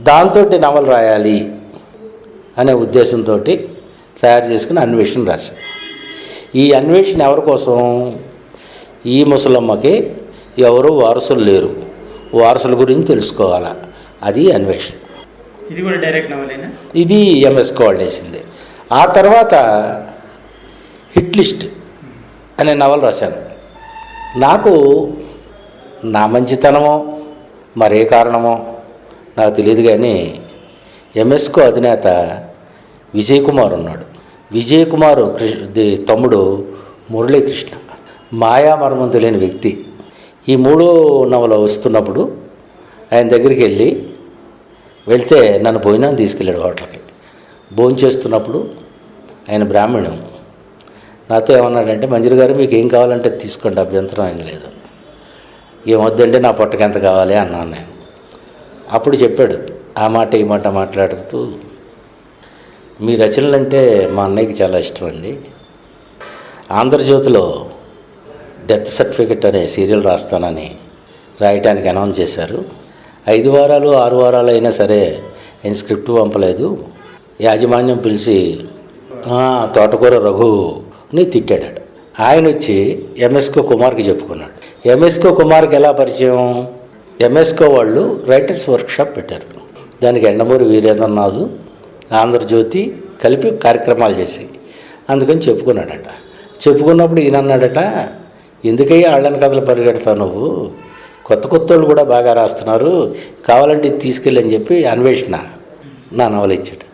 దాంతో నవల రాయాలి అనే ఉద్దేశంతో తయారు చేసుకుని అన్వేషణ రాశాను. ఈ అన్వేషణ ఎవరి కోసం? ఈ ముసలమ్మకి ఎవరు వారసులు లేరు, వారసుల గురించి తెలుసుకోవాలా. అది అన్వేషణ. ఇది కూడా డైరెక్ట్ నవలేనా? ఇది ఎంఎస్కో వాళ్ళు వేసింది. ఆ తర్వాత హిట్ లిస్ట్ అనే నవల రాశాను. నాకు నా మంచితనమో మరే కారణమో నాకు తెలియదు, కానీ ఎంఎస్కో అధినేత విజయ్ కుమార్ ఉన్నాడు. విజయ్ కుమార్ తమ్ముడు మురళీకృష్ణ మాయామర్మం తెలియని వ్యక్తి. ఈ 3వ నవల వస్తున్నప్పుడు ఆయన దగ్గరికి వెళ్తే నన్ను భోజనం తీసుకెళ్ళాడు హోటల్కి. భోజనం చేస్తున్నప్పుడు ఆయన బ్రాహ్మణం. నాతో ఏమన్నాడంటే, మంజరి గారు మీకు ఏం కావాలంటే తీసుకోండి, అభ్యంతరం ఏం లేదు. ఏమొద్దంటే నా పొట్టకి ఎంత కావాలి అన్నాను నేను. అప్పుడు చెప్పాడు ఆ మాట ఈ మాట మాట్లాడుతూ, మీ రచనలంటే మా అన్నయ్యకి చాలా ఇష్టం అండి. ఆంధ్రజ్యోతిలో డెత్ సర్టిఫికెట్ అనే సీరియల్ రాస్తానని రాయటానికి అనౌన్స్ చేశారు. 5 వారాలు 6 వారాలు అయినా సరే ఆయన స్క్రిప్ట్ పంపలేదు. యాజమాన్యం పిలిచి తోటకూర రఘు అని తిట్టాడట. ఆయన వచ్చి ఎంఎస్కో కుమార్కి చెప్పుకున్నాడు. ఎంఎస్కో కుమార్కి ఎలా పరిచయం? ఎంఎస్కో వాళ్ళు రైటర్స్ వర్క్షాప్ పెట్టారు. దానికి ఎండమూరి వీరేంద్రనాథ్, ఆంధ్రజ్యోతి కలిపి కార్యక్రమాలు చేసి అందుకని చెప్పుకున్నాడట. చెప్పుకున్నప్పుడు ఈయన అన్నాడట, ఎందుకయ్యా ఆళ్ళని కథలు పరిగెడతావు నువ్వు, కొత్త కొత్త వాళ్ళు కూడా బాగా రాస్తున్నారు, కావాలంటే ఇది తీసుకెళ్ళని చెప్పి అన్వేషణ నా నవల ఇచ్చాడు.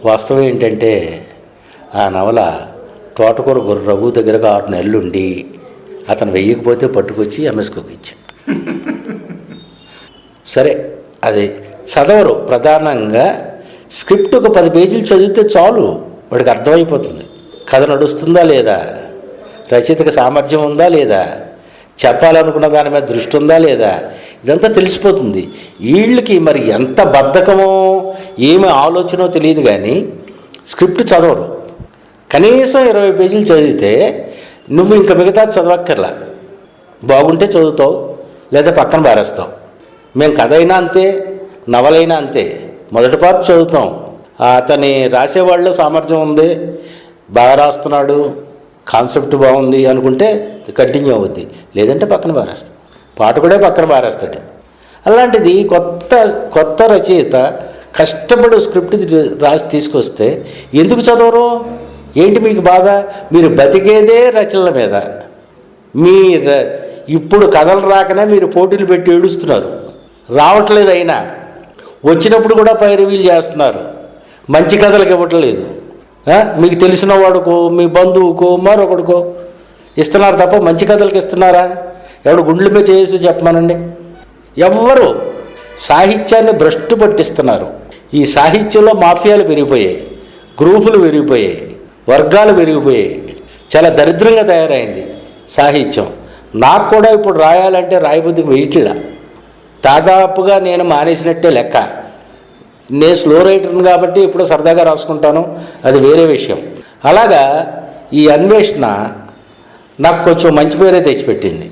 వాస్తవం ఏంటంటే ఆ నవల తోటకూర రఘు దగ్గరకు 6 నెలలు ఉండి అతను వెయ్యకపోతే పట్టుకొచ్చి ఎంఎస్కోకి ఇచ్చాడు. సరే, అది చదవరు. ప్రధానంగా స్క్రిప్ట్ ఒక 10 పేజీలు చదివితే చాలు, వాడికి అర్థమైపోతుంది కథ నడుస్తుందా లేదా, రచయితకి సామర్థ్యం ఉందా లేదా, చెప్పాలనుకున్న దాని మీద దృష్టి ఉందా లేదా, ఇదంతా తెలిసిపోతుంది. వీళ్ళకి మరి ఎంత బద్ధకమో ఏమి ఆలోచనో తెలియదు కానీ స్క్రిప్ట్ చదవరు. కనీసం 20 పేజీలు చదివితే నువ్వు ఇంకా మిగతా చదవక్కర్లా, బాగుంటే చదువుతావు లేదా పక్కన బారేస్తావు. మేము కథ అయినా అంతే, నవలైనా అంతే, మొదటి పార్ట్ చదువుతాం, అతని రాసేవాళ్ళు సామర్థ్యం ఉంది, బాగా రాస్తున్నాడు, కాన్సెప్ట్ బాగుంది అనుకుంటే కంటిన్యూ అవుద్ది, లేదంటే పక్కన బారేస్తాం. పాట కూడా పక్కన బారేస్తాడు. అలాంటిది కొత్త రచయిత కష్టపడి స్క్రిప్ట్ రాసి తీసుకొస్తే ఎందుకు చదవరు? ఏంటి మీకు బాధ? మీరు బతికేదే రచనల మీద. ఇప్పుడు కథలు రాకనే మీరు పోటీలు పెట్టి ఏడుస్తున్నారు, రావట్లేదు. అయినా వచ్చినప్పుడు కూడా పై రివీల్ చేస్తున్నారు, మంచి కథలకు ఇవ్వట్లేదు. మీకు తెలిసిన వాడుకో, మీ బంధువుకో, మరొకడికో ఇస్తున్నారు తప్ప మంచి కథలకు ఇస్తున్నారా? ఎవడు గుండెల మీద చేసి చెప్పమానండి. ఎవ్వరు. సాహిత్యాన్ని భ్రష్టు పట్టిస్తున్నారు. ఈ సాహిత్యంలో మాఫియాలు పెరిగిపోయాయి, గ్రూపులు పెరిగిపోయాయి, వర్గాలు పెరిగిపోయాయి. చాలా దరిద్రంగా తయారైంది సాహిత్యం. నాకు కూడా ఇప్పుడు రాయాలంటే రాయబుద్ధికి వెయిట్లా. దాదాపుగా నేను మానేసినట్టే లెక్క. నేను స్లో రైటర్ని కాబట్టి ఇప్పుడు సరదాగా రాసుకుంటాను, అది వేరే విషయం. అలాగా ఈ అన్వేషణ నాకు కొంచెం మంచి పేరే తెచ్చిపెట్టింది.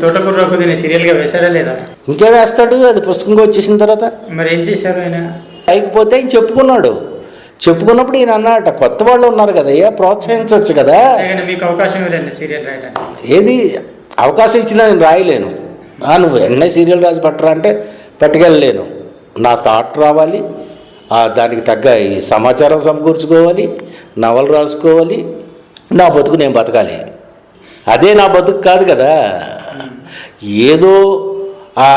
తోటకూర రఘు సీరియల్గా వేశాడా లేదా? ఇంకేం వేస్తాడు, అది పుస్తకంగా వచ్చేసిన తర్వాత. మరి ఏం చేశారు ఆయన? అయిపోతే ఆయన చెప్పుకున్నాడు. చెప్పుకున్నప్పుడు ఈయన అన్నమాట, కొత్త వాళ్ళు ఉన్నారు కదా, ప్రోత్సహించవచ్చు కదా. మీకు అవకాశం ఇవ్వదండి సీరియల్ రాయడానికి? ఏది అవకాశం ఇచ్చినా నేను రాయలేను. నువ్వు వెంటనే సీరియల్ రాసి పట్టరా అంటే పట్టుకెళ్ళలేను. నా థాట్ రావాలి, దానికి తగ్గ ఈ సమాచారం సమకూర్చుకోవాలి, నవలు రాసుకోవాలి, నా బతుకు నేను బతకాలి. అదే నా బతుకు కాదు కదా. ఏదో ఆ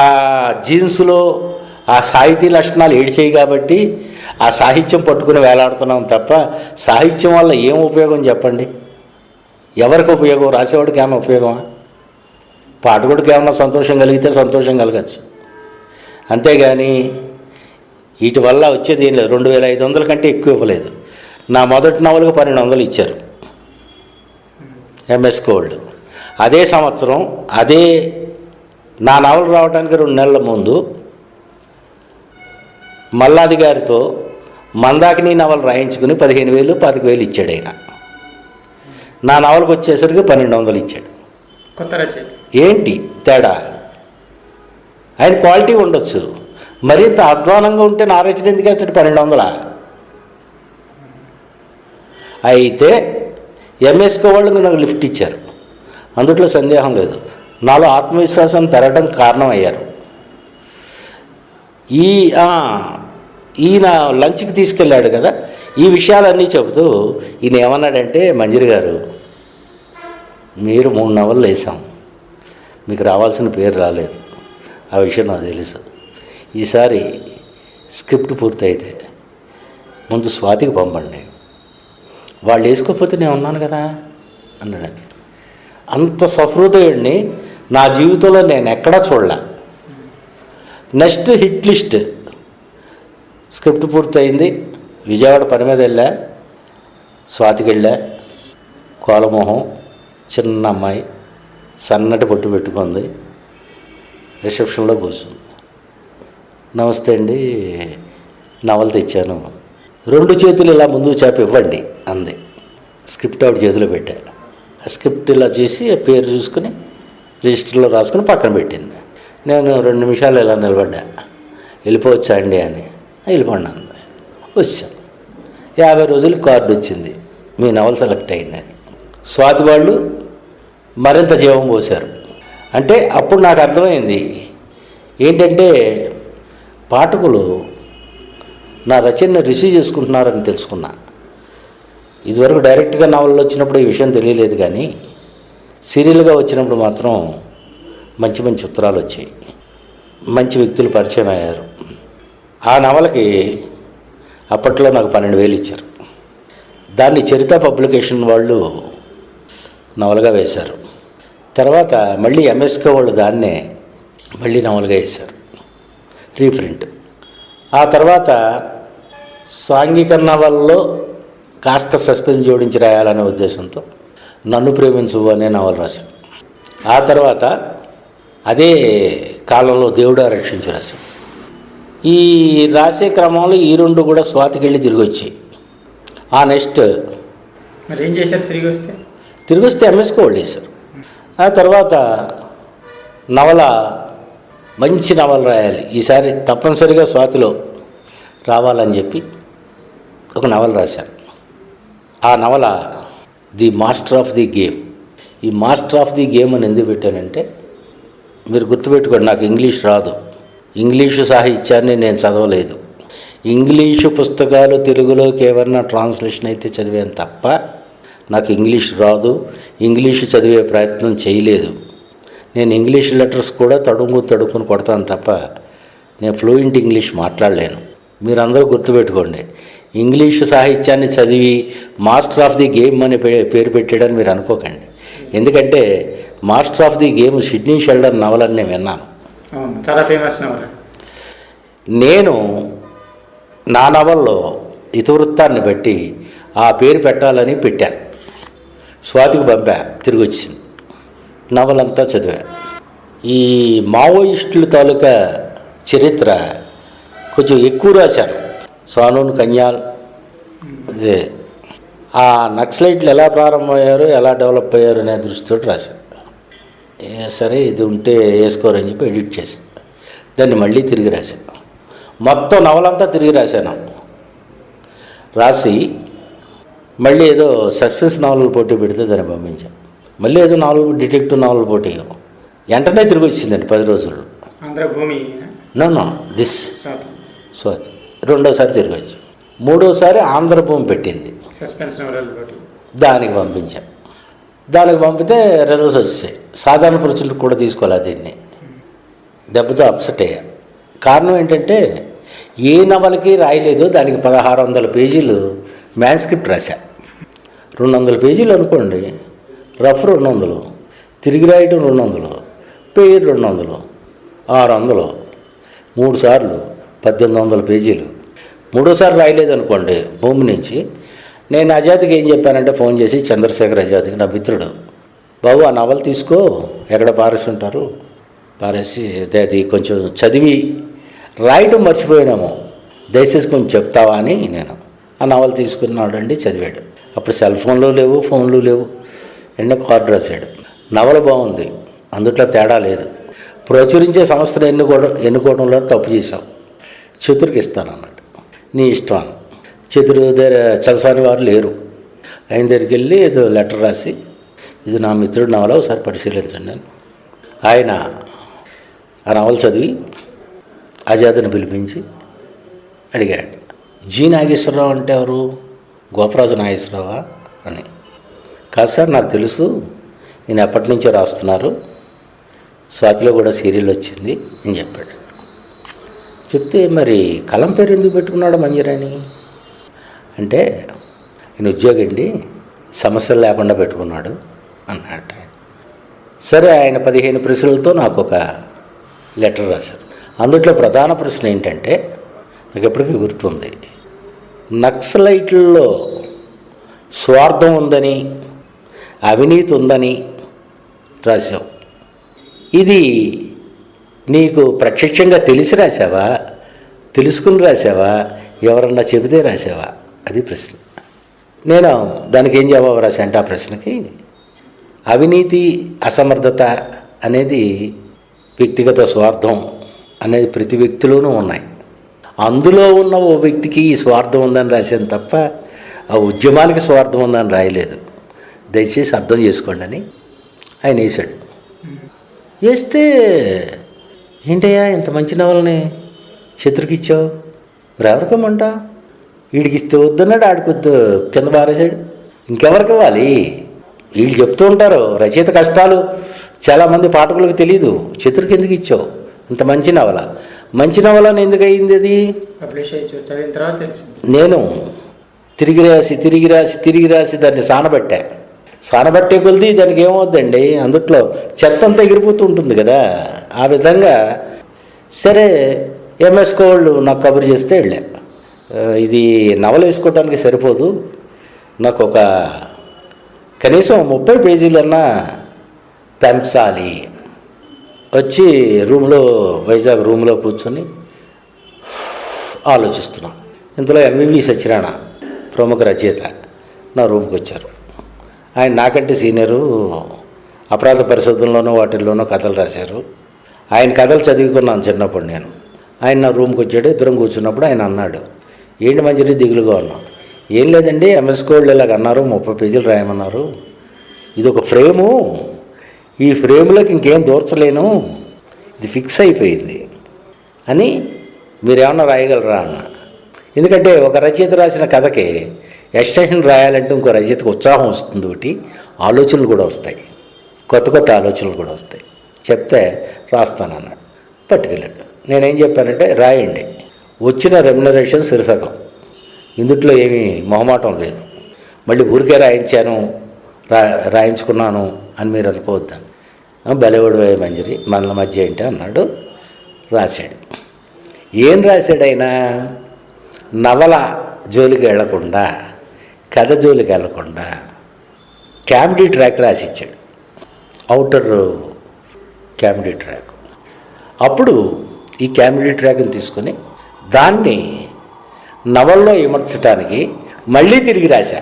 జీన్స్లో ఆ సాహితీ లక్షణాలు ఏడిచేయి కాబట్టి ఆ సాహిత్యం పట్టుకుని వేలాడుతున్నాం తప్ప సాహిత్యం వల్ల ఏం ఉపయోగం చెప్పండి? ఎవరికి ఉపయోగం? రాసేవాడికి ఏమైనా ఉపయోగమా? పాఠకుడికి ఏమన్నా సంతోషం కలిగితే సంతోషం కలగచ్చు, అంతేగాని వీటి వల్ల వచ్చేది ఏం లేదు. 2500 కంటే ఎక్కువ ఇవ్వలేదు. నా మొదటి నవలకు 1200 ఇచ్చారు ఎంఎస్కో వాళ్ళు. అదే సంవత్సరం అదే నా నవలు రావడానికి 2 నెలల ముందు మల్లాది గారితో మందాకిని నవలు రాయించుకుని 15,000 25,000 ఇచ్చాడు ఆయన. నా నవలకు వచ్చేసరికి 1200 ఇచ్చాడు. కొత్త రచయిత ఏంటి తేడా? ఆయన క్వాలిటీ ఉండొచ్చు, మరింత అధ్వానంగా ఉంటే నా రచన ఎందుకు వేస్తాడు 1200? అయితే ఎంఎస్కో వాళ్ళు నాకు లిఫ్ట్ ఇచ్చారు, అందుట్లో సందేహం లేదు. నాలో ఆత్మవిశ్వాసం పెరగడం కారణమయ్యారు. ఈయన లంచ్కి తీసుకెళ్ళాడు కదా, ఈ విషయాలన్నీ చెబుతూ ఈయన ఏమన్నాడంటే, మంజరి గారు మీరు 3 నవలు వేసాం, మీకు రావాల్సిన పేరు రాలేదు, ఆ విషయం నాకు తెలుసు. ఈసారి స్క్రిప్ట్ పూర్తయితే ముందు స్వాతికి పంపండి, వాళ్ళు వేసుకోకపోతే నేను ఉన్నాను కదా అన్నాడండి. అంత సహృదయుడిని నా జీవితంలో నేను ఎక్కడా చూడలే. నెక్స్ట్ హిట్ లిస్ట్ స్క్రిప్ట్ పూర్తయింది. విజయవాడ పని మీద వెళ్ళా, స్వాతికి వెళ్ళా. కోలమోహం, చిన్న అమ్మాయి, సన్నటి బొట్టు పెట్టుకుంది, రిసెప్షన్లో కూర్చుంది. నమస్తే అండి, నవలు తెచ్చాను, 2 చేతులు ఇలా ముందుకు చాపి ఇవ్వండి అంది. స్క్రిప్ట్ ఆవిడ చేతిలో పెట్టాను. ఆ స్క్రిప్ట్ ఇలా చేసి పేరు చూసుకుని రిజిస్టర్లో రాసుకుని పక్కన పెట్టింది. నేను 2 నిమిషాలు ఇలా నిలబడ్డా, వెళ్ళిపోవచ్చా అండి అని. వెళ్ళిపోండి అంది. వచ్చాను. 50 రోజులకి కార్డు వచ్చింది, మీ నవల సెలెక్ట్ అయిందని. స్వాతి వాళ్ళు మరింత జీవం పోశారు. అంటే అప్పుడు నాకు అర్థమైంది ఏంటంటే పాఠకులు నా రచనని రిసీవ్ చేసుకుంటున్నారని తెలుసుకున్నా. ఇదివరకు డైరెక్ట్గా నవలలు వచ్చినప్పుడు ఈ విషయం తెలియలేదు, కానీ సీరియల్గా వచ్చినప్పుడు మాత్రం మంచి మంచి ఉత్తరాలు వచ్చాయి, మంచి వ్యక్తులు పరిచయం అయ్యారు. ఆ నవలకి అప్పట్లో నాకు 12,000 ఇచ్చారు. దాన్ని చరిత పబ్లికేషన్ వాళ్ళు నవలగా వేశారు. తర్వాత మళ్ళీ ఎంఎస్కే వాళ్ళు దాన్నే మళ్ళీ నవలగా వేశారు, రీప్రింట్. ఆ తర్వాత సాంఘిక నవల్లో కాస్త సస్పెన్స్ జోడించి రాయాలనే ఉద్దేశంతో నన్ను ప్రేమించు అనే నవల రాశాను. ఆ తర్వాత అదే కాలంలో దేవుడా రక్షించి రాశాను. ఈ రాసే క్రమంలో ఈ రెండు కూడా స్వాతికి వెళ్ళి తిరిగి వచ్చాయి. ఆ నెక్స్ట్ మరి ఏం చేశారు? తిరిగి వస్తే ఎంఎస్కో వాళ్ళు వేశారు. ఆ తర్వాత నవల మంచి నవల రాయాలి, ఈసారి తప్పనిసరిగా స్వాతిలో రావాలని చెప్పి ఒక నవల రాశాను. ఆ నవల the master of the game. ఈ మాస్టర్ ఆఫ్ ది గేమ్ అని ఎందుకు పెట్టానంటే, మీరు గుర్తుపెట్టుకోండి, నాకు ఇంగ్లీష్ రాదు, ఇంగ్లీషు సాహిత్యాన్ని నేను చదవలేదు, ఇంగ్లీషు పుస్తకాలు తెలుగులోకి ఏమన్నా ట్రాన్స్లేషన్ అయితే చదివాను తప్ప నాకు ఇంగ్లీష్ రాదు, ఇంగ్లీషు చదివే ప్రయత్నం చేయలేదు. నేను ఇంగ్లీష్ లెటర్స్ కూడా తడుముకుని కొడతాను తప్ప నేను ఫ్లూయెంట్ ఇంగ్లీష్ మాట్లాడలేను. మీరందరూ గుర్తుపెట్టుకోండి, ఇంగ్లీషు సాహిత్యాన్ని చదివి మాస్టర్ ఆఫ్ ది గేమ్ అని పేరు పెట్టాడని మీరు అనుకోకండి. ఎందుకంటే master of the game Sidney Sheldon నవలని నేను విన్నాను, చాలా ఫేమస్ నవల. నేను నా నవల్లో ఇతివృత్తాన్ని బట్టి ఆ పేరు పెట్టాలని పెట్టాను. స్వాతికి పంపా, తిరిగి వచ్చింది. నవలంతా చదివా. ఈ మావోయిస్టుల తాలూకా చరిత్ర కొంచెం ఎక్కువ రాశాను. సానూన్ కన్యాల్, అదే ఆ నక్సలైట్లు ఎలా ప్రారంభమయ్యారు, ఎలా డెవలప్ అయ్యారు అనే దృష్టితో రాశాను. సరే ఇది ఉంటే వేసుకోరని చెప్పి ఎడిట్ చేశాను. దాన్ని మళ్ళీ తిరిగి రాశాను. మొత్తం నవలంతా తిరిగి రాశాను. రాసి మళ్ళీ ఏదో సస్పెన్స్ నవలలు పోటీ పెడితే దాన్ని పంపించాను. మళ్ళీ ఏదో డిటెక్టివ్ నవలలు పోటీ వెంటనే తిరిగి వచ్చిందండి 10 రోజులు. No this Swathi. రెండోసారి తిరిగి వచ్చి, మూడోసారి ఆంధ్రభూమి పెట్టింది, దానికి పంపించాను. దానికి పంపితే రిజల్ట్స్ వచ్చాయి. సాధారణ పురుషులకు కూడా తీసుకోవాలి దీన్ని. దెబ్బతో అప్సెట్ అయ్యా. కారణం ఏంటంటే ఏ నవలకి రాయలేదు, దానికి 1600 పేజీలు మ్యాన్స్క్రిప్ట్ రాశా. 200 పేజీలు అనుకోండి, రఫ్ 200, తిరిగి రాయటం 200, పేరు 200, 600, 3 సార్లు 1800 పేజీలు. మూడోసారి రాయలేదు అనుకోండి భూమి నుంచి. నేను ఆజాద్కి ఏం చెప్పానంటే ఫోన్ చేసి, చంద్రశేఖర్ ఆజాద్కి, నా మిత్రుడు, బాబు ఆ నవల తీసుకో, ఎక్కడ పారేసి ఉంటారు, పారేసి అది కొంచెం చదివి రాయటం మర్చిపోయినాము, దయచేసి కొంచెం చెప్తావా అని నేను ఆ నవల తీసుకున్నాడండి. చదివాడు. అప్పుడు సెల్ ఫోన్లు లేవు, ఫోన్లు లేవు, కార్డు రాశాడు. నవల బాగుంది, అందుట్లో తేడా లేదు. ప్రచురించే సంస్థను ఎన్నుకోవడంలో తప్పు చేశాం, చతుర్కి ఇస్తానన్నాడు. నీ ఇష్టం. చతురు దగ్గర చలసాని వారు లేరు. ఆయన దగ్గరికి వెళ్ళి ఏదో లెటర్ రాసి, ఇది నా మిత్రుడు నవల, ఒకసారి పరిశీలించండి అని. ఆయన ఆ నవల చదివి ఆజాద్ని పిలిపించి అడిగాడు, జి నాగేశ్వరరావు అంటే ఎవరు? గోపరాజు నాగేశ్వరరావా అని. కాదు సార్, నాకు తెలుసు, ఈయన ఎప్పటి నుంచో రాస్తున్నారు, స్వాతిలో కూడా సీరియల్ వచ్చింది అని చెప్పాడు. చెప్తే మరి కలం పేరు ఎందుకు పెట్టుకున్నాడు మంజరాని అంటే, ఈయన ఉద్యోగండి, సమస్యలు లేకుండా పెట్టుకున్నాడు అన్నట్టు. సరే, ఆయన 15 ప్రశ్నలతో నాకు ఒక లెటర్ రాశారు. అందుట్లో ప్రధాన ప్రశ్న ఏంటంటే, నాకు ఎప్పటికీ గుర్తుంది, నక్సలైట్లలో స్వార్థం ఉందని, అవినీతి ఉందని రాశావు. ఇది నీకు ప్రత్యక్షంగా తెలిసి రాసావా, తెలుసుకుని రాసావా, ఎవరన్నా చెబితే రాసావా? అది ప్రశ్న. నేను దానికి ఏం జవాబు రాశా అంటే, ఆ ప్రశ్నకి అవినీతి, అసమర్థత అనేది వ్యక్తిగత స్వార్థం అనేది ప్రతి వ్యక్తిలోనూ ఉన్నాయి. అందులో ఉన్న ఓ వ్యక్తికి ఈ స్వార్థం ఉందని రాశాను తప్ప ఆ ఉద్యమానికి స్వార్థం ఉందని రాయలేదు. దయచేసి అర్థం చేసుకోండి అని ఆయన వేశాడు. వేస్తే ఏంటయ్యా ఇంత మంచి నవలని శత్రుకి ఇచ్చావు, మరి ఎవరికమ్మంట? వీడికి ఇస్తే వద్దన్నాడు, ఆడికొద్దు కింద పారేశాడు. ఇంకెవరికి ఇవ్వాలి? వీళ్ళు చెప్తూ ఉంటారు రచయిత కష్టాలు, చాలామంది పాఠకులకు తెలియదు. శత్రుకి ఎందుకు ఇచ్చావు? ఇంత మంచి నవల, మంచి నవలని ఎందుకు అయింది అది? చదివిన తర్వాత తెలిసింది. నేను తిరిగి రాసి దాన్ని సానబట్టే కొలిది దానికి ఏమవుద్దండి, అందుట్లో చెత్త అంతా ఎగిరిపోతూ ఉంటుంది కదా. ఆ విధంగా సరే ఎంఎస్కో వాళ్ళు నాకు కబురు చేస్తే వెళ్ళా, ఇది నవల వేసుకోవడానికి సరిపోదు, నాకు ఒక కనీసం 30 పేజీలన్నా పెంచాలి. వచ్చి వైజాగ్ రూమ్లో కూర్చొని ఆలోచిస్తున్నాం. ఇంతలో ఎంవివి సత్యనారాయణ ప్రముఖ రచయిత నా రూమ్కి వచ్చారు. ఆయన నాకంటే సీనియరు, అపరాధ పరిశోధనలోనూ వాటిల్లోనూ కథలు రాశారు. ఆయన కథలు చదువుకున్నాను చిన్నప్పుడు నేను. ఆయన నా రూమ్కి వచ్చాడు, ఇద్దరం కూర్చున్నప్పుడు ఆయన అన్నాడు, ఏంటి మంచిది దిగులుగా ఉన్నాం? ఏం లేదండి, ఎంఎస్కో వాళ్ళు ఇలాగ అన్నారు, 30 పేజీలు రాయమన్నారు, ఇది ఒక ఫ్రేము, ఈ ఫ్రేమ్లోకి ఇంకేం దూర్చలేను, ఇది ఫిక్స్ అయిపోయింది అని, మీరేమన్నా రాయగలరా అన్న. ఎందుకంటే ఒక రచయిత రాసిన కథకి ఎక్స్టెన్షన్ రాయాలంటే ఇంకో రచయితకు ఉత్సాహం వస్తుంది, ఒకటి ఆలోచనలు కూడా వస్తాయి, కొత్త ఆలోచనలు కూడా వస్తాయి. చెప్తే రాస్తానన్నాడు, పట్టుకెళ్ళాడు. నేనేం చెప్పానంటే రాయండి, వచ్చిన రెమ్యునరేషన్ శీర్షకం, ఇందుట్లో ఏమీ మొహమాటం లేదు, మళ్ళీ ఊరికే రాయించుకున్నాను అని మీరు అనుకోవద్దాను. బలెవడు మంజరి మనల మధ్య ఏంటి అన్నాడు. రాశాడు. ఏం రాశాడు ఆయన? నవల జోలికి వెళ్లకుండా, కథ జోలికి వెళ్లకుండా కామెడీ ట్రాక్ రాసిచ్చాడు, అవుటర్ కామెడీ ట్రాక్. అప్పుడు ఈ కామెడీ ట్రాక్ని తీసుకొని దాన్ని నవల్లో విమర్చడానికి మళ్ళీ తిరిగి రాశా.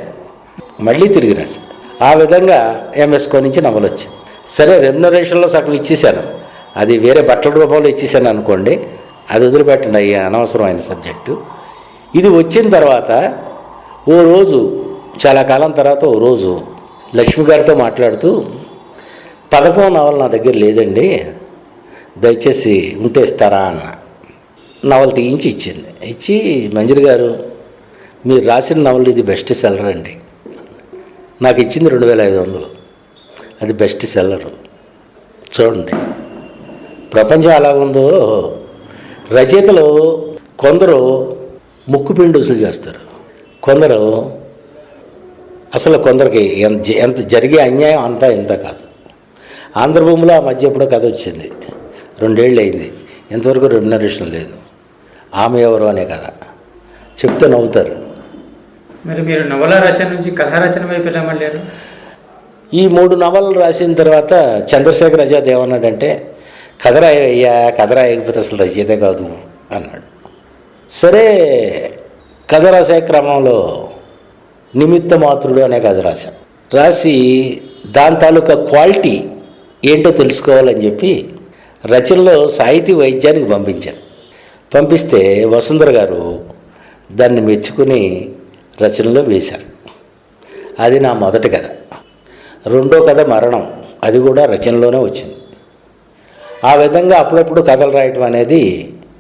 ఆ విధంగా ఎంఎస్కో నుంచి నవల వచ్చింది. సరే రెమ్యునరేషన్లో సగం ఇచ్చేసాను, అది వేరే బట్టల రూపంలో ఇచ్చేసాను అనుకోండి, అది వదిలిపెట్టండి, అయ్యా అనవసరమైన సబ్జెక్టు. ఇది వచ్చిన తర్వాత ఓ రోజు, చాలా కాలం తర్వాత ఓ రోజు లక్ష్మి గారితో మాట్లాడుతూ, 11వ నవల నా దగ్గర లేదండి, దయచేసి ఉంటే ఇస్తారా అన్న. నవల తీయించి ఇచ్చింది. ఇచ్చి, మంజరి గారు మీరు రాసిన నవల ఇది బెస్ట్ సెల్లర్ అండి. నాకు ఇచ్చింది 2500, అది బెస్ట్ సెల్లరు. చూడండి ప్రపంచం ఎలాగుందో. రచయితలు కొందరు ముక్కుపిండి వసూలు చేస్తారు, కొందరికి ఎంత జరిగే అన్యాయం అంతా ఇంత కాదు. ఆంధ్రభూమిలో ఆ మధ్య ఎప్పుడో కథ వచ్చింది, 2 ఏళ్ళు అయింది, ఇంతవరకు రెమ్యునరేషన్ లేదు. ఆమె ఎవరు అనే కథ చెప్తే నవ్వుతారు. మరి మీరు నవల రచన నుంచి కథా రచన వైపు ఎలా మళ్ళారు? ఈ 3 నవలలు రాసిన తర్వాత చంద్రశేఖర్ ఆజాద్ ఏమన్నాడంటే, కథ రాయకపోతే అసలు రచయిత కాదు అన్నాడు. సరే కథ రాసే క్రమంలో నిమిత్త మాతృడు అనే కథ రాసి దాని తాలూకా క్వాలిటీ ఏంటో తెలుసుకోవాలని చెప్పి రచనలో సాహితీ వైద్యానికి పంపిస్తే వసుంధర గారు దాన్ని మెచ్చుకుని రచనలో వేశారు. అది నా మొదటి కథ. రెండో కథ మరణం, అది కూడా రచనలోనే వచ్చింది. ఆ విధంగా అప్పుడప్పుడు కథలు రాయటం అనేది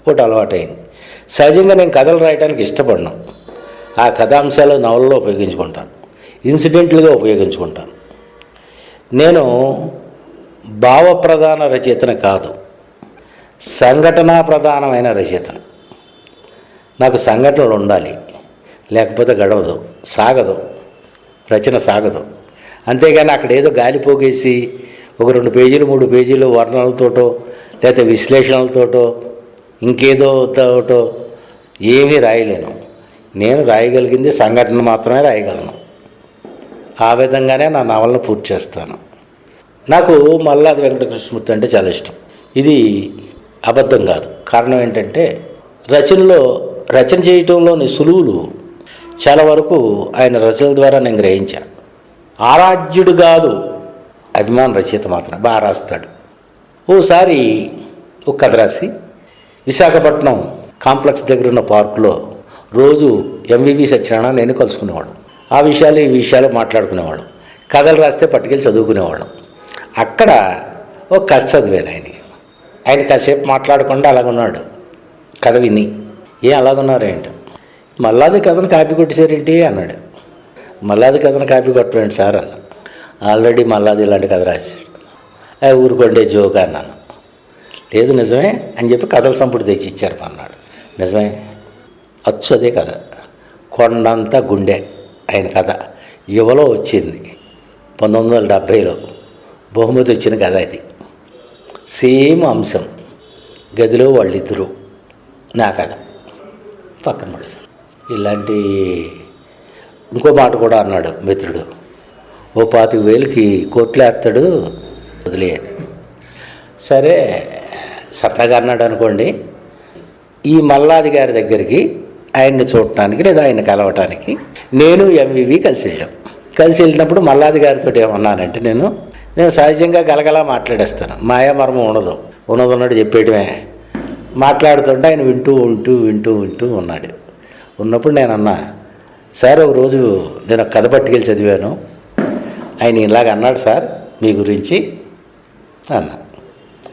ఒకటి అలవాటైంది. సహజంగా నేను కథలు రాయడానికి ఇష్టపడను. ఆ కథాంశాలు నవలలో ఉపయోగించుకుంటాను, ఇన్సిడెంట్లుగా ఉపయోగించుకుంటాను. నేను భావప్రధాన రచయితను కాదు, సంఘటనా ప్రధానమైన రచయితను. నాకు సంఘటనలు ఉండాలి, లేకపోతే గడవదు, రచన సాగదు. అంతేగాని అక్కడ ఏదో గాలి పోగేసి ఒక 2 పేజీలు 3 పేజీలు వర్ణనలతోటో లేకపోతే విశ్లేషణలతోటో ఇంకేదోతో ఏమీ రాయలేను. నేను రాయగలిగింది సంఘటన మాత్రమే రాయగలను. ఆ విధంగానే నా నవలను పూర్తి చేస్తాను. నాకు మల్లాది వెంకటకృష్ణమూర్తి అంటే చాలా ఇష్టం. ఇది అబద్ధం కాదు. కారణం ఏంటంటే రచన చేయటంలోని సులువులు చాలా వరకు ఆయన రచనల ద్వారా నేను గ్రహించాను. ఆరాధ్యుడు కాదు, అభిమాన రచయిత మాత్రం బాగా రాస్తాడు. ఓసారి ఒక కథ రాసి విశాఖపట్నం కాంప్లెక్స్ దగ్గర ఉన్న పార్కులో రోజు ఎంవివి సత్యనారాయణ నేను కలుసుకునేవాడు. ఈ విషయాలు మాట్లాడుకునేవాడు. కథలు రాస్తే పట్టుకెళ్ళి చదువుకునేవాళ్ళం. అక్కడ ఒక కథ చదివాను ఆయన కాసేపు మాట్లాడకుండా అలాగున్నాడు కథ విని. అలాగున్నారేంటి, మల్లాది కథను కాపీ కొట్టేశారేంటి అన్నాడు. మల్లాది కథను కాపీ కొట్టండి సార్ అన్న. ఆల్రెడీ మల్లాది ఇలాంటి కథ రాశాడు. ఊరుకోండే జోక్ అన్నాను. లేదు నిజమే అని చెప్పి కథల సంపుటి తెచ్చి ఇచ్చారు అన్నాడు. నిజమే, అచ్చు అదే కథ. కొండంత గుండె ఆయన కథ యువలో వచ్చింది, 1970లో బహుమతి వచ్చిన కథ ఇది. సేమ్ అంశం, గదిలో వాళ్ళిద్దరూ, నా కథ పక్కన పడేసి. ఇలాంటి ఇంకో మాట కూడా అన్నాడు మిత్రుడు, ఓ 25,000కి కోర్టులో వేస్తాడు వదిలేయని. సరే సరదాగా అన్నాడు అనుకోండి. ఈ మల్లాది గారి దగ్గరికి ఆయన్ని చూడటానికి లేదా ఆయన కలవటానికి నేను ఎంవివి కలిసి వెళ్ళినప్పుడు మల్లాది గారితో ఏమన్నానంటే, నేను సహజంగా గలగలా మాట్లాడేస్తాను, మాయామర్మం ఉన్నదన్నట్టు చెప్పేయడమే. మాట్లాడుతుంటే ఆయన వింటూ ఉన్నాడు. ఉన్నప్పుడు నేను అన్నా, సార్ ఒక రోజు నేను ఒక కథ పట్టుకెళ్ళి చదివాను, ఆయన ఇలాగ అన్నాడు సార్ మీ గురించి అన్నా.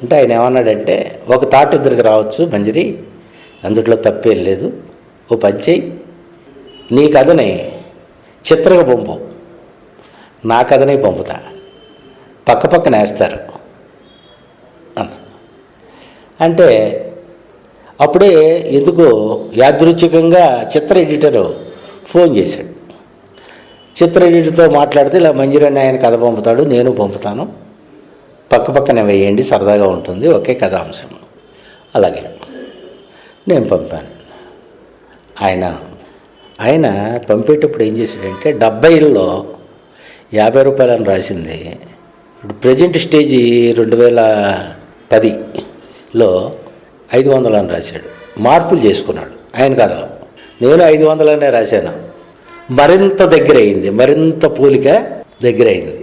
అంటే ఆయన ఏమన్నాడంటే, ఒక తాట ఇద్దరికి రావచ్చు మంజరి, అందుట్లో తప్పేం లేదు, ఓ పని చెయ్యి, నీ కథని చిత్రంగా పంపు, నా కథనే పంపుతా, పక్కన వేస్తారు అన్న. అంటే అప్పుడే ఎందుకో యాదృచ్ఛికంగా చిత్ర ఎడిటరు ఫోన్ చేశాడు. చిత్ర ఎడిటర్తో మాట్లాడితే, ఇలా మంజరి అని ఆయన కథ పంపుతాడు, నేను పంపుతాను, పక్కన వేయండి, సరదాగా ఉంటుంది, ఒకే కథాంశం. అలాగే నేను పంపాను. ఆయన పంపేటప్పుడు ఏం చేశాడంటే, 70లో 50 రూపాయలని రాసింది ఇప్పుడు ప్రజెంట్ స్టేజీ 2010లో 500 అని రాశాడు. మార్పులు చేసుకున్నాడు ఆయన కథలో. నేను 500 రాశాను. మరింత దగ్గర అయింది, మరింత పోలిక దగ్గర అయింది.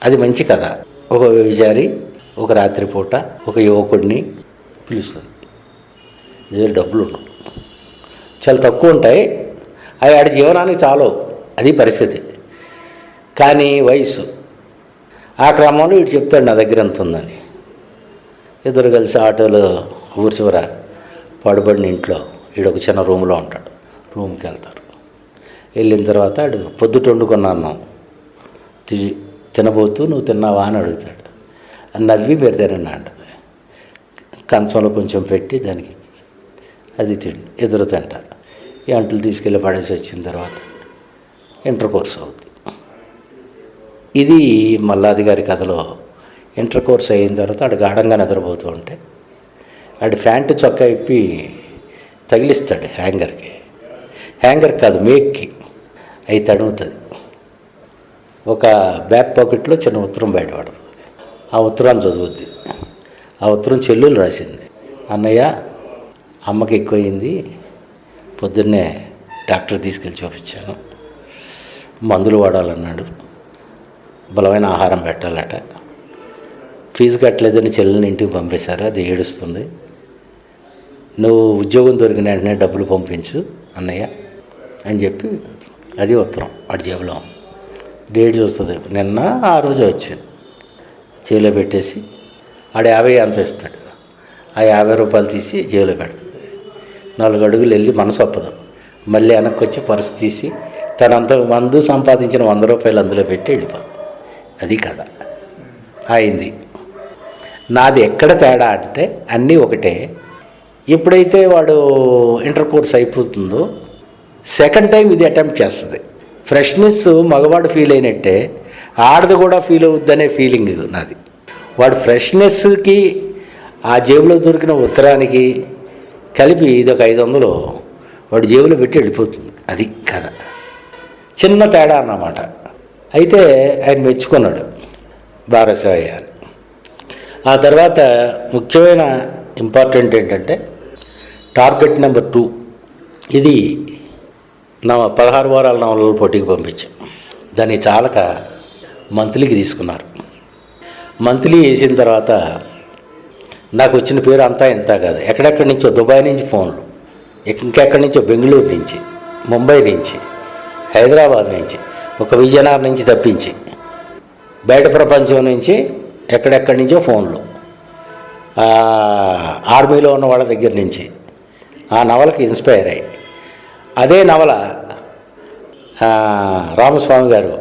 అది మంచి కథ. ఒక వ్యభిచారి ఒక రాత్రిపూట ఒక యువకుడిని పిలుస్తుంది. ఇదే డబ్బులు చాలా తక్కువ ఉంటాయి, అవి ఆడి జీవనానికి చాలు, అది పరిస్థితి. కానీ వయసు, ఆ క్రమంలో వీడు చెప్తాడు నా దగ్గర ఎంత ఉందని. ఇద్దరు కలిసి ఆటోలో ఊరి చివర పడబడిన ఇంట్లో వీడు ఒక చిన్న రూమ్లో ఉంటాడు. రూమ్కి వెళ్తారు. వెళ్ళిన తర్వాత ఆడు పొద్దుట వండుకున్నాను తినబోతూ, నువ్వు తిన్నావా అని అడుగుతాడు. నవ్వి మీరు తినన్నా అంటది. కంచంలో కొంచెం పెట్టి దానికి అది ఎదురు తింటారు. ఈ అంటలు తీసుకెళ్ళి పడేసి వచ్చిన తర్వాత ఇంటర్ కోర్స్ అవుతుంది. ఇది మల్లాది గారి కథలో ఇంటర్ కోర్స్ అయిన తర్వాత ఆడు గాఢంగా నిద్రపోతూ ఉంటే ఆడు ప్యాంటు చొక్కా ఇప్పి తగిలిస్తాడు హ్యాంగర్ కాదు మేక్కి, అవి తడుముతుంది. ఒక బ్యాక్ పాకెట్లో చిన్న ఉత్తరం బయటపడుతుంది. ఆ ఉత్తరాన్ని చదువుద్ది. ఆ ఉత్తరం చెల్లెలు రాసింది. అన్నయ్య, అమ్మకి ఎక్కువైంది, పొద్దున్నే డాక్టర్ తీసుకెళ్ళి చూపించాను, మందులు వాడాలన్నాడు, బలమైన ఆహారం పెట్టాలట, ఫీజు కట్టలేదని చెల్లెల్ని ఇంటికి పంపేశారు, అది ఏడుస్తుంది, నువ్వు ఉద్యోగం దొరికిన వెంటనే డబ్బులు పంపించు అన్నయ్య అని చెప్పి, అది ఉత్తరం వాడి జేబులో. డేట్ చూస్తుంది, నిన్న ఆ రోజు వచ్చింది. జైల్లో పెట్టేసి ఆడు 50 అంత ఇస్తాడు. ఆ 50 రూపాయలు తీసి జైల్లో పెడుతుంది. 4 అడుగులు వెళ్ళి మనసు ఒప్పదు. మళ్ళీ వెనక్కి వచ్చి పర్సు తీసి తనంత మందు సంపాదించిన 100 రూపాయలు అందులో పెట్టి వెళ్ళిపోతుంది. అది కథ అయింది. నాది ఎక్కడ తేడా అంటే అన్నీ ఒకటే. ఎప్పుడైతే వాడు ఇంటర్ కోర్స్ అయిపోతుందో సెకండ్ టైం ఇది అటెంప్ట్ చేస్తుంది. ఫ్రెష్నెస్ మగవాడు ఫీల్ అయినట్టే ఆడది కూడా ఫీల్ అవుద్దనే ఫీలింగ్ నాది. వాడు ఫ్రెష్నెస్కి ఆ జేబులో దొరికిన ఉత్తరానికి కలిపి ఇది ఒక 500 వాడు జేబులో పెట్టి వెళ్ళిపోతుంది. అది కథ. చిన్న తేడా అన్నమాట. అయితే ఆయన మెచ్చుకున్నాడు భారతసాయి అని. ఆ తర్వాత ముఖ్యమైన ఇంపార్టెంట్ ఏంటంటే టార్గెట్ నెంబర్ 2, ఇది నా 16 వారాల నవలల పోటీకి పంపించాం. దాన్ని చాలక మంత్లీకి తీసుకున్నారు. మంత్లీ వేసిన తర్వాత నాకు వచ్చిన పేరు అంతా ఇంత కాదు. ఎక్కడెక్కడి నుంచో, దుబాయ్ నుంచి ఫోన్లు, ఇంకెక్కడి నుంచో, బెంగళూరు నుంచి, ముంబై నుంచి, హైదరాబాద్ నుంచి, ఒక విజయనగరం నుంచి తప్పించి బయట ప్రపంచం నుంచి ఎక్కడెక్కడి నుంచో ఫోన్లు, ఆర్మీలో ఉన్న వాళ్ళ దగ్గర నుంచి ఆ నవలకి ఇన్స్పైర్ అయ్యి, అదే నవల రామస్వామి గారు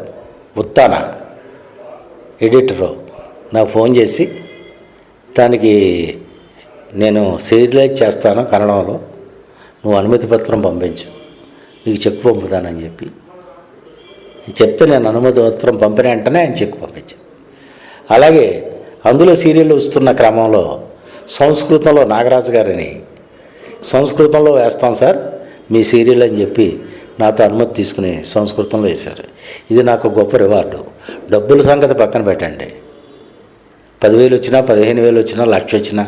ఉత్తాన ఎడిటరు నాకు ఫోన్ చేసి, దానికి నేను సీరియలైజ్ చేస్తాను కన్నడంలో, నువ్వు అనుమతి పత్రం పంపించు, నీకు చెక్ పంపుతానని చెప్పి చెప్తే నేను అనుమతి పత్రం పంపిన వెంటనే ఆయన చెక్ పంపించాను. అలాగే అందులో సీరియల్ వస్తున్న క్రమంలో సంస్కృతంలో నాగరాజు గారిని సంస్కృతంలో వేస్తాం సార్ మీ సీరియల్ అని చెప్పి నాతో అనుమతి తీసుకుని సంస్కృతంలో వేశారు. ఇది నాకు గొప్ప రివార్డు. డబ్బుల సంగతి పక్కన పెట్టండి, 10,000 వచ్చినా 15,000 వచ్చినా 1,00,000 వచ్చినా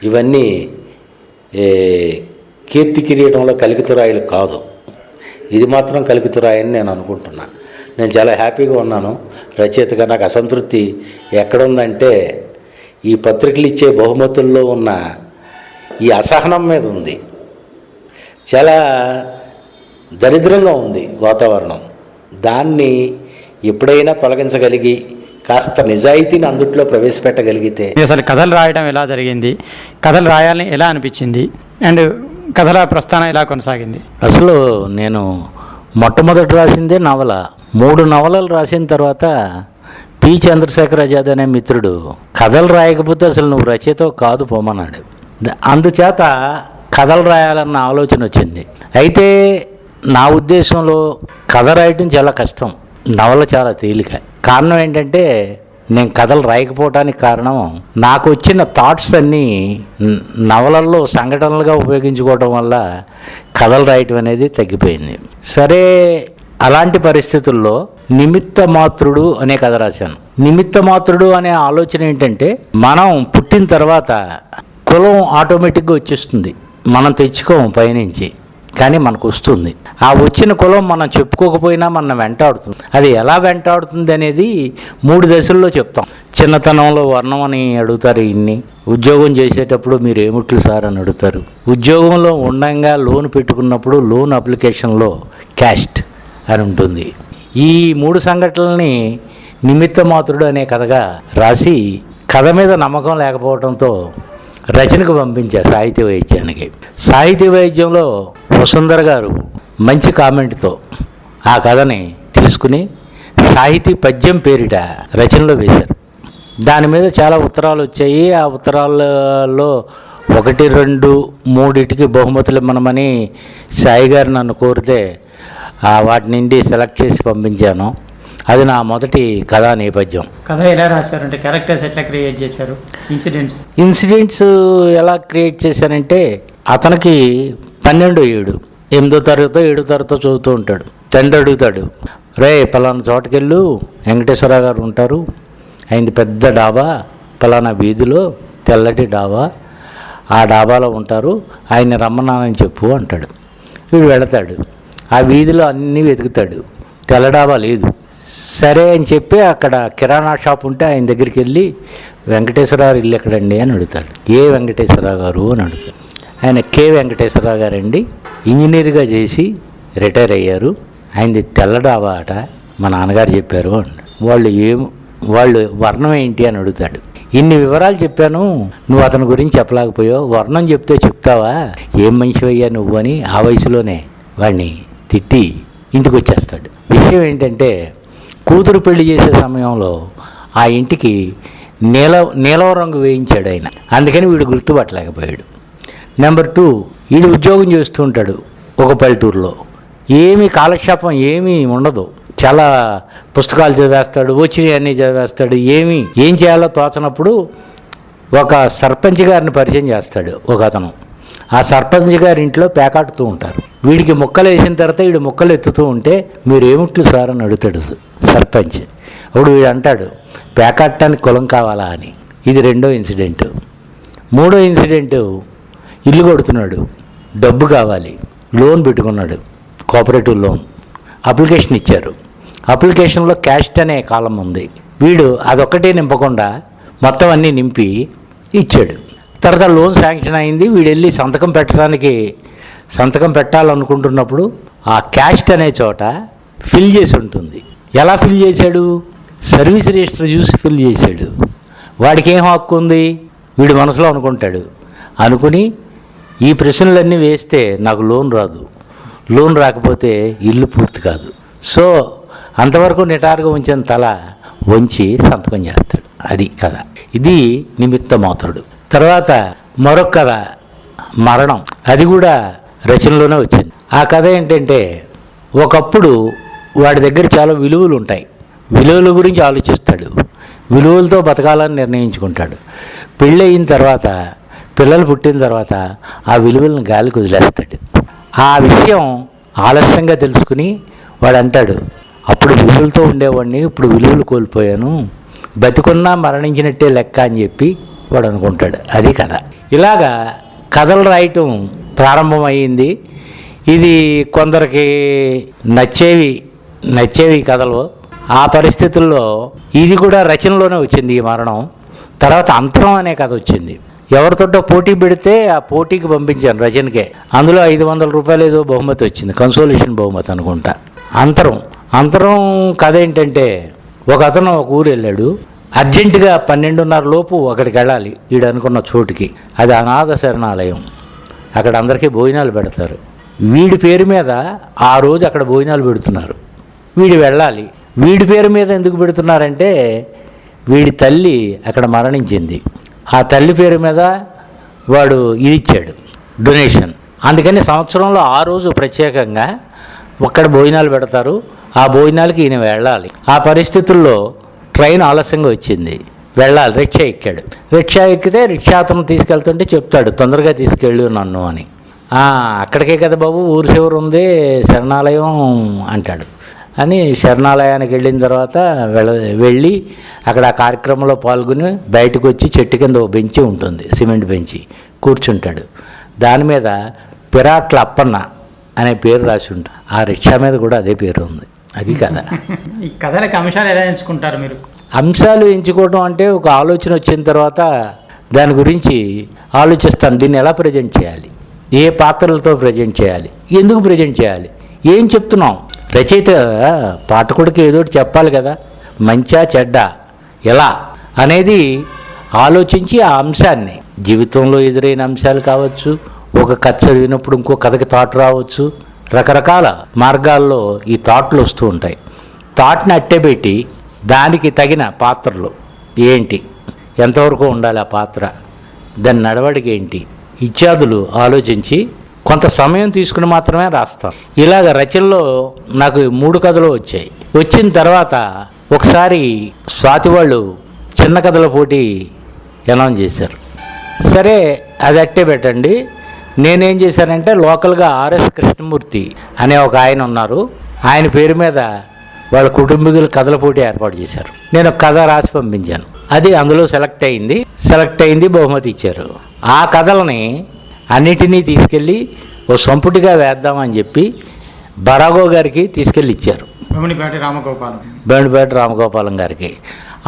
ఇవన్నీ కీర్తి కిరీటంలో కలికితురాయిలు కాదు. ఇది మాత్రం కలికితురాయని నేను అనుకుంటున్నా. నేను చాలా హ్యాపీగా ఉన్నాను రచయితగా. నాకు అసంతృప్తి ఎక్కడుందంటే ఈ పత్రికలు ఇచ్చే బహుమతుల్లో ఉన్న ఈ అసహనం మీద ఉంది. చాలా దరిద్రంగా ఉంది వాతావరణం. దాన్ని ఎప్పుడైనా తొలగించగలిగి కాస్త నిజాయితీని అందుట్లో ప్రవేశపెట్టగలిగితే. అసలు కథలు రాయడం ఎలా జరిగింది, కథలు రాయాలని ఎలా అనిపించింది, అండ్ కథల ప్రస్థానం ఎలా కొనసాగింది? అసలు నేను మొట్టమొదటి రాసిందే నవల. 3 నవలలు రాసిన తర్వాత పి చంద్రశేఖర్ ఆజాద్ అనే మిత్రుడు, కథలు రాయకపోతే అసలు నువ్వు రచయిత కాదు పోమన్నాడు. అందుచేత కథలు రాయాలన్న ఆలోచన వచ్చింది. అయితే నా ఉద్దేశంలో కథ రాయటం చాలా కష్టం, నవల చాలా తేలిక. కారణం ఏంటంటే నేను కథలు రాయకపోవటానికి కారణం నాకు వచ్చిన థాట్స్ అన్నీ నవలల్లో సంఘటనలుగా ఉపయోగించుకోవటం వల్ల కథలు రాయటం అనేది తగ్గిపోయింది. సరే, అలాంటి పరిస్థితుల్లో నిమిత్త మాతృడు అనే కథ రాశాను. నిమిత్త మాతృడు అనే ఆలోచన ఏంటంటే మనం పుట్టిన తర్వాత కులం ఆటోమేటిక్గా వచ్చేస్తుంది, మనం తెచ్చుకోము పైనుంచి, కానీ మనకు వస్తుంది. ఆ వచ్చిన కులం మనం చెప్పుకోకపోయినా మనం వెంటాడుతుంది. అది ఎలా వెంటాడుతుంది అనేది 3 దశల్లో చెప్తాం. చిన్నతనంలో వర్ణం అని అడుగుతారు ఇన్ని, ఉద్యోగం చేసేటప్పుడు మీరు ఏమిట్లు సార్ అని అడుగుతారు, ఉద్యోగంలో ఉండంగా లోన్ పెట్టుకున్నప్పుడు లోన్ అప్లికేషన్లో క్యాస్ట్ అని ఉంటుంది. ఈ 3 సంఘటనల్ని నిమిత్త మాతృడు అనే కథగా రాసి కథ మీద నమ్మకం లేకపోవడంతో రచనకు పంపించా సాహిత్య వైద్యానికి. సాహిత్య వైద్యంలో వసుంధర గారు మంచి కామెంట్తో ఆ కథని తీసుకుని సాహితీ పద్యం పేరిట రచనలో వేశారు. దాని మీద చాలా ఉత్తరాలు వచ్చాయి. ఆ ఉత్తరాలలో 1, 2, 3 బహుమతులు ఇవ్వమని సాయి గారు నన్ను కోరితే వాటి నుండి సెలెక్ట్ చేసి పంపించాను. అది నా మొదటి కథా నేపథ్యం. కథ ఎలా రాశారంటే క్యారెక్టర్స్ ఎట్లా క్రియేట్ చేశారు? ఇన్సిడెంట్స్ ఎలా క్రియేట్ చేశానంటే, అతనికి 12 8వ తరగతో 7వ తరగతో చదువుతూ ఉంటాడు. తండ్రి అడుగుతాడు, రే పలానా చోటకెళ్ళు, వెంకటేశ్వరరావు గారు ఉంటారు, ఆయనది పెద్ద డాబా పలానా వీధిలో, తెల్లటి డాబా, ఆ డాబాలో ఉంటారు, ఆయన్ని రమ్మన్నానని చెప్పు అంటాడు. వీడు వెళతాడు, ఆ వీధిలో అన్నీ వెతుకుతాడు, తెల్ల డాబా లేదు. సరే అని చెప్పి అక్కడ కిరాణా షాప్ ఉంటే ఆయన దగ్గరికి వెళ్ళి, వెంకటేశ్వరరావు ఇల్లు ఎక్కడండి అని అడుగుతాడు. ఏ వెంకటేశ్వరరావు గారు అని అడుగుతాడు. ఆయన కే వెంకటేశ్వరరావు గారండి, ఇంజనీర్గా చేసి రిటైర్ అయ్యారు, ఆయనది తెల్ల డాబా అట, మా నాన్నగారు చెప్పారు అని. వాళ్ళు వర్ణం ఏంటి అని అడుగుతాడు. ఇన్ని వివరాలు చెప్పాను, నువ్వు అతని గురించి చెప్పలేకపోయావు, వర్ణం చెప్తే చెప్తావా, ఏం మనిషి అయ్యా నువ్వు అని ఆ వయసులోనే వాడిని తిట్టి ఇంటికి వచ్చేస్తాడు. విషయం ఏంటంటే, కూతురు పెళ్లి చేసే సమయంలో ఆ ఇంటికి నీలం రంగు వేయించాడు ఆయన, అందుకని వీడు గుర్తుపట్టలేకపోయాడు. నెంబర్ 2, వీడు ఉద్యోగం చేస్తూ ఉంటాడు ఒక పల్లెటూరులో. ఏమీ కాలక్షేపం ఏమీ ఉండదు, చాలా పుస్తకాలు చదివేస్తాడు, వచ్చినవి అన్నీ చదివేస్తాడు. ఏం చేయాలో తోచనప్పుడు ఒక సర్పంచ్ గారిని పరిచయం చేస్తాడు ఒక అతను. ఆ సర్పంచ్ గారి ఇంట్లో పేకాడుతూ ఉంటారు. వీడికి ముక్కలు వేసిన తర్వాత వీడు ముక్కలు ఎత్తుతూ ఉంటే, మీరు ఏమిట్లు సార్ అని అడుగుతాడు సర్పంచ్. అప్పుడు వీడు అంటాడు, పేకాడటానికి కులం కావాలా అని. ఇది 2వ ఇన్సిడెంట్. 3వ ఇన్సిడెంట్, ఇల్లు కొడుతున్నాడు, డబ్బు కావాలి, లోన్ పెట్టుకున్నాడు, కోఆపరేటివ్ లోన్. అప్లికేషన్ ఇచ్చారు, అప్లికేషన్లో క్యాస్ట్ అనే కాలం ఉంది. వీడు అదొక్కటే నింపకుండా మొత్తం అన్నీ నింపి ఇచ్చాడు. తర్వాత లోన్ శాంక్షన్ అయింది. వీడు వెళ్ళి సంతకం పెట్టాలనుకుంటున్నప్పుడు ఆ క్యాస్ట్ అనే చోట ఫిల్ చేసి ఉంటుంది, ఎలా ఫిల్ చేశాడు? సర్వీస్ రిజిస్టర్ చూసి ఫిల్ చేశాడు. వాడికి ఏం హక్కు ఉంది? వీడు మనసులో అనుకుని ఈ ప్రశ్నలన్నీ వేస్తే నాకు లోన్ రాదు, లోన్ రాకపోతే ఇల్లు పూర్తి కాదు. సో అంతవరకు నిటారుగా ఉంచిన తల వంచి సంతకం చేస్తాడు. అది కథ. ఇది నిమిత్త మాత్రుడు. తర్వాత మరొక కథ మరణం. అది కూడా రచనలోనే వచ్చింది. ఆ కథ ఏంటంటే, ఒకప్పుడు వాడి దగ్గర చాలా విలువలు ఉంటాయి. విలువల గురించి ఆలోచిస్తాడు, విలువలతో బతకాలని నిర్ణయించుకుంటాడు. పెళ్ళయిన తర్వాత, పిల్లలు పుట్టిన తర్వాత ఆ విలువలను గాలికి వదిలేస్తాడు. ఆ విషయం ఆలస్యంగా తెలుసుకుని వాడు అంటాడు, అప్పుడు విలువలతో ఉండేవాడిని, ఇప్పుడు విలువలు కోల్పోయాను, బతికున్నా మరణించినట్టే లెక్క అని చెప్పి వాడు అనుకుంటాడు. అది కథ. ఇలాగా కథలు రాయటం ప్రారంభమైంది. ఇది కొందరికి నచ్చేవి కథలు. ఆ పరిస్థితుల్లో ఇది కూడా రచనలోనే వచ్చింది ఈ మరణం. తర్వాత అంతరం అనే కథ వచ్చింది. ఎవరితోటో పోటీ పెడితే ఆ పోటీకి పంపించాను రచనకే. అందులో 500 రూపాయలు ఏదో బహుమతి వచ్చింది, కన్సోలేషన్ బహుమతి అనుకుంటా. అంతరం కథ ఏంటంటే, ఒక అతను ఒక ఊరు వెళ్ళాడు. అర్జెంటుగా 12:30 లోపు అక్కడికి వెళ్ళాలి వీడు అనుకున్న చోటుకి. అది అనాథ శరణాలయం. అక్కడ అందరికీ భోజనాలు పెడతారు. వీడి పేరు మీద ఆ రోజు అక్కడ భోజనాలు పెడుతున్నారు. వీడు వెళ్ళాలి. వీడి పేరు మీద ఎందుకు పెడుతున్నారంటే, వీడి తల్లి అక్కడ మరణించింది. ఆ తల్లి పేరు మీద వాడు ఇది ఇచ్చాడు, డొనేషన్. అందుకని సంవత్సరంలో ఆ రోజు ప్రత్యేకంగా అక్కడ భోజనాలు పెడతారు. ఆ భోజనాలకి ఈయన వెళ్ళాలి. ఆ పరిస్థితుల్లో ట్రైన్ ఆలస్యంగా వచ్చింది, వెళ్ళాలి. రిక్షా ఎక్కాడు. రిక్షా ఎక్కితే రిక్షా అతను తీసుకెళ్తుంటే చెప్తాడు, తొందరగా తీసుకెళ్ళు నన్ను అని. అక్కడికే కదా బాబు, ఊరు చివరు ఉంది శరణాలయం అంటాడు. అని శరణాలయానికి వెళ్ళిన తర్వాత వెళ్ళి అక్కడ ఆ కార్యక్రమంలో పాల్గొని బయటకు వచ్చి చెట్టు కింద ఓ బెంచి ఉంటుంది, సిమెంట్ బెంచి, కూర్చుంటాడు. దాని మీద పిరాట్ల అప్పన్న అనే పేరు రాసి ఉంటుంది. ఆ రిక్షా మీద కూడా అదే పేరు ఉంది. అది కథ. ఈ కథలకు అంశాలు ఎలా ఎంచుకుంటారు మీరు? అంశాలు ఎంచుకోవడం అంటే, ఒక ఆలోచన వచ్చిన తర్వాత దాని గురించి ఆలోచిస్తాను. దీన్ని ఎలా ప్రజెంట్ చేయాలి, ఏ పాత్రలతో ప్రజెంట్ చేయాలి, ఎందుకు ప్రజెంట్ చేయాలి, ఏం చెప్తున్నాం. రచయిత పాఠకుడికి ఏదో ఒకటి చెప్పాలి కదా, మంచా చెడ్డ ఎలా అనేది ఆలోచించి ఆ అంశాన్ని, జీవితంలో ఎదురైన అంశాలు కావచ్చు, ఒక కథ చదివినప్పుడు ఇంకో కథకి థాట్ రావచ్చు, రకరకాల మార్గాల్లో ఈ థాట్లు వస్తూ ఉంటాయి. థాట్ని అట్టేపెట్టి దానికి తగిన పాత్రలు ఏంటి, ఎంతవరకు ఉండాలి ఆ పాత్ర, దాని నడవడిక ఏంటి ఇత్యాదులు ఆలోచించి కొంత సమయం తీసుకుని మాత్రమే రాస్తాను. ఇలాగ రచనలో నాకు 3 కథలు వచ్చాయి. వచ్చిన తర్వాత ఒకసారి స్వాతి వాళ్ళు చిన్న కథల పోటీ అనౌన్స్ చేశారు. సరే అది అట్టే పెట్టండి. నేనేం చేశానంటే, లోకల్గా ఆర్ఎస్ కృష్ణమూర్తి అనే ఒక ఆయన ఉన్నారు, ఆయన పేరు మీద వాళ్ళ కుటుంబీకులు కథల పోటీ ఏర్పాటు చేశారు. నేను ఒక కథ రాసి పంపించాను. అది అందులో సెలెక్ట్ అయింది, బహుమతి ఇచ్చారు. ఆ కథలని అన్నిటినీ తీసుకెళ్ళి ఓ సంపుటిగా వేద్దామని చెప్పి బరాగో గారికి తీసుకెళ్ళి ఇచ్చారు, బెండిపేట రామగోపాలం గారికి.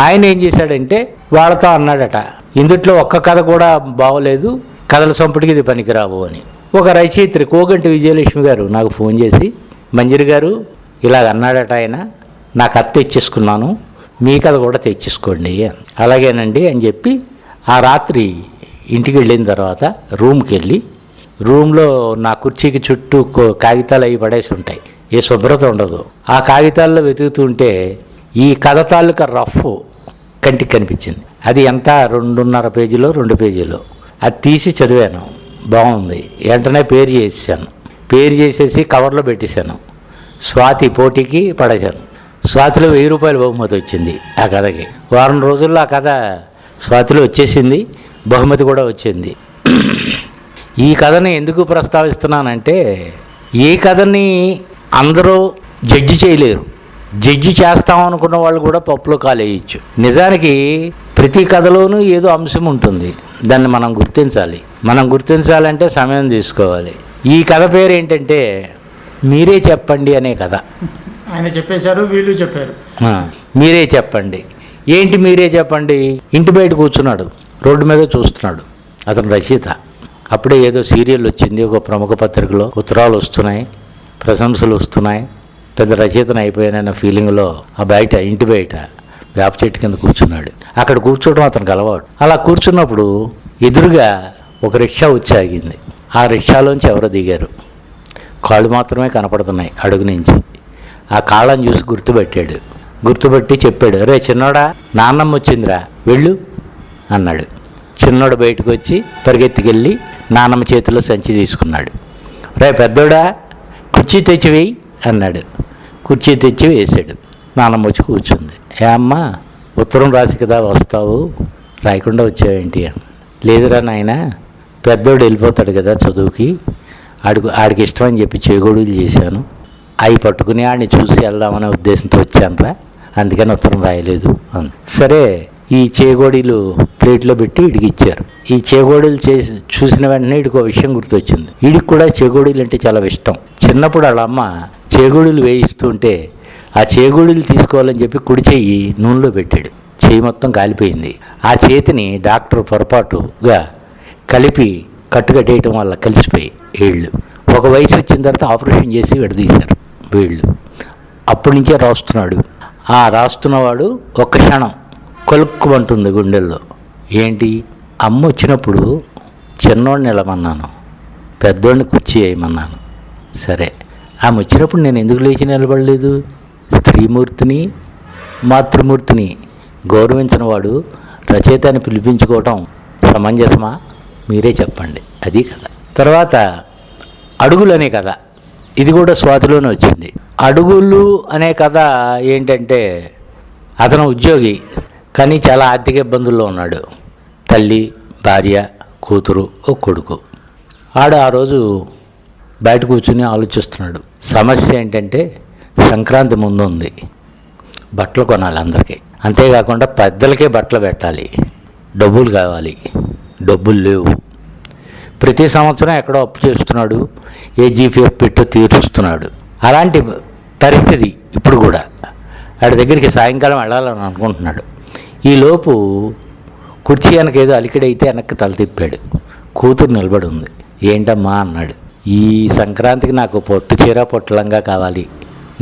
ఆయన ఏం చేశాడంటే, వాళ్ళతో అన్నాడట, ఇందుట్లో ఒక్క కథ కూడా బాగోలేదు, కథల సంపుటికి ఇది పనికిరావు అని. ఒక రచయిత్రి కోగంటి విజయలక్ష్మి గారు నాకు ఫోన్ చేసి, మంజరి గారు ఇలాగ అన్నాడట ఆయన, నా కథ తెచ్చేసుకున్నాను, మీ కథ కూడా తెచ్చేసుకోండి. అలాగేనండి అని చెప్పి ఆ రాత్రి ఇంటికి వెళ్ళిన తర్వాత రూమ్కి వెళ్ళి, రూమ్లో నా కుర్చీకి చుట్టూ కాగితాలు అవి పడేసి ఉంటాయి, ఏ శుభ్రత ఉండదు. ఆ కాగితాల్లో వెతుకుతుంటే ఈ కథ తాలూకా రఫ్ కంటికి కనిపించింది. అది ఎంత 2.5 పేజీలో 2 పేజీలో. అది తీసి చదివాను, బాగుంది. వెంటనే పేరు చేసేసి కవర్లో పెట్టేశాను. స్వాతి పోటీకి పడేశాను. స్వాతిలో 1000 రూపాయలు బహుమతి వచ్చింది ఆ కథకి. వారం రోజుల్లో ఆ కథ స్వాతిలో వచ్చేసింది, బహుమతి కూడా వచ్చింది. ఈ కథని ఎందుకు ప్రస్తావిస్తున్నానంటే, ఏ కథని అందరూ జడ్జి చేయలేరు. జడ్జి చేస్తామనుకున్న వాళ్ళు కూడా పప్పులో కాలేయచ్చు. నిజానికి ప్రతి కథలోనూ ఏదో అంశం ఉంటుంది, దాన్ని మనం గుర్తించాలంటే సమయం తీసుకోవాలి. ఈ కథ పేరు ఏంటంటే, మీరే చెప్పండి అనే కథ. ఆయన చెప్పేశారు, వీళ్ళు చెప్పారు, మీరే చెప్పండి. ఏంటి మీరే చెప్పండి? ఇంటి బయట కూర్చున్నాడు, రోడ్డు మీద చూస్తున్నాడు. అతను రచయిత. అప్పుడే ఏదో సీరియల్ వచ్చింది, ఒక ప్రముఖ పత్రికలో ఉత్తరాలు వస్తున్నాయి, ప్రశంసలు వస్తున్నాయి. పెద్ద రచయితను అయిపోయానన్న ఫీలింగ్లో ఆ బయట ఇంటి బయట వేప చెట్టు కింద కూర్చున్నాడు. అక్కడ కూర్చోవడం అతనికి అలవాటు. అలా కూర్చున్నప్పుడు ఎదురుగా ఒక రిక్షా వచ్చి ఆగింది. ఆ రిక్షాలోంచి ఎవరో దిగారు. కాళ్ళు మాత్రమే కనపడుతున్నాయి అడుగు నుంచి. ఆ కాళ్ళని చూసి గుర్తుపట్టి చెప్పాడు, రే చిన్నోడా, నాన్నమ్మ వచ్చిందిరా, వెళ్ళు అన్నాడు. చిన్నోడు బయటకు వచ్చి పరిగెత్తికెళ్ళి నాన్నమ్మ చేతిలో సంచి తీసుకున్నాడు. రే పెద్దోడా, కుర్చీ తెచ్చి వేయి అన్నాడు. కుర్చీ తెచ్చి వేసాడు. నాన్నమ్మ వచ్చి కూర్చుంది. ఏ అమ్మా, ఉత్తరం రాసి కదా వస్తావు, రాయకుండా వచ్చావేంటి అని. లేదురా నాయన, పెద్దోడు వెళ్ళిపోతాడు కదా చదువుకి, ఆడికి ఇష్టం అని చెప్పి చేగోడులు చేశాను. అవి పట్టుకుని ఆడిని చూసి వెళ్దామనే ఉద్దేశంతో వచ్చానురా, అందుకని ఉత్తరం రాయలేదు అంది. సరే, ఈ చేగోడీలు ప్లేట్లో పెట్టి వీడికి ఇచ్చారు. ఈ చేగోడీలు చూసిన వెంటనే వీడికి ఒక విషయం గుర్తొచ్చింది. వీడికి కూడా చేగోడీలు అంటే చాలా ఇష్టం. చిన్నప్పుడు వాళ్ళ అమ్మ చేగోడీలు వేయిస్తుంటే ఆ చేగోడీలు తీసుకోవాలని చెప్పి కుడి చెయ్యి నూనెలో పెట్టాడు. చెయ్యి మొత్తం కాలిపోయింది. ఆ చేతిని డాక్టర్ పొరపాటుగా కలిపి కట్టుకట్టేయటం వల్ల కలిసిపోయి ఏళ్ళు. ఒక వయసు వచ్చిన తర్వాత ఆపరేషన్ చేసి విడదీశారు వీళ్ళు. అప్పటి నుంచే రాస్తున్నాడు. ఆ రాస్తున్నవాడు ఒక్క క్షణం కొలుక్కుమంటుంది గుండెల్లో. ఏంటి, అమ్మ వచ్చినప్పుడు చిన్నోడిని నిలమన్నాను, పెద్దోడిని కుర్చీ వేయమన్నాను. సరే, ఆమె వచ్చినప్పుడు నేను ఎందుకు లేచి నిలబడలేదు? స్త్రీమూర్తిని మాతృమూర్తిని గౌరవించిన వాడు రచయితని పిలిపించుకోవటం సమంజసమా? మీరే చెప్పండి. అది కథ. తర్వాత అడుగులు అనే కథ. ఇది కూడా స్వాతిలోనే వచ్చింది. అడుగులు అనే కథ ఏంటంటే, అతను ఉద్యోగి కానీ చాలా ఆర్థిక ఇబ్బందుల్లో ఉన్నాడు. తల్లి, భార్య, కూతురు, ఓ కొడుకు. ఆ రోజు బయట కూర్చుని ఆలోచిస్తున్నాడు. సమస్య ఏంటంటే, సంక్రాంతి ముందు ఉంది, బట్టలు కొనాలి అందరికీ. అంతేకాకుండా పెద్దలకే బట్టలు పెట్టాలి, డబ్బులు కావాలి, డబ్బులు లేవు. ప్రతి సంవత్సరం ఎక్కడో అప్పు చేస్తున్నాడు, ఏ జీపీఎఫ్ పెట్టో తీరుస్తున్నాడు. అలాంటి పరిస్థితి ఇప్పుడు కూడా. వాడి దగ్గరికి సాయంకాలం వెళ్ళాలని అనుకుంటున్నాడు. ఈలోపు కుర్చీ వెనక ఏదో అలికిడైతే వెనక్కి తల తిప్పాడు. కూతురు నిలబడి ఉంది. ఏంటమ్మా అన్నాడు. ఈ సంక్రాంతికి నాకు పొట్టు చీర పొట్టులంగా కావాలి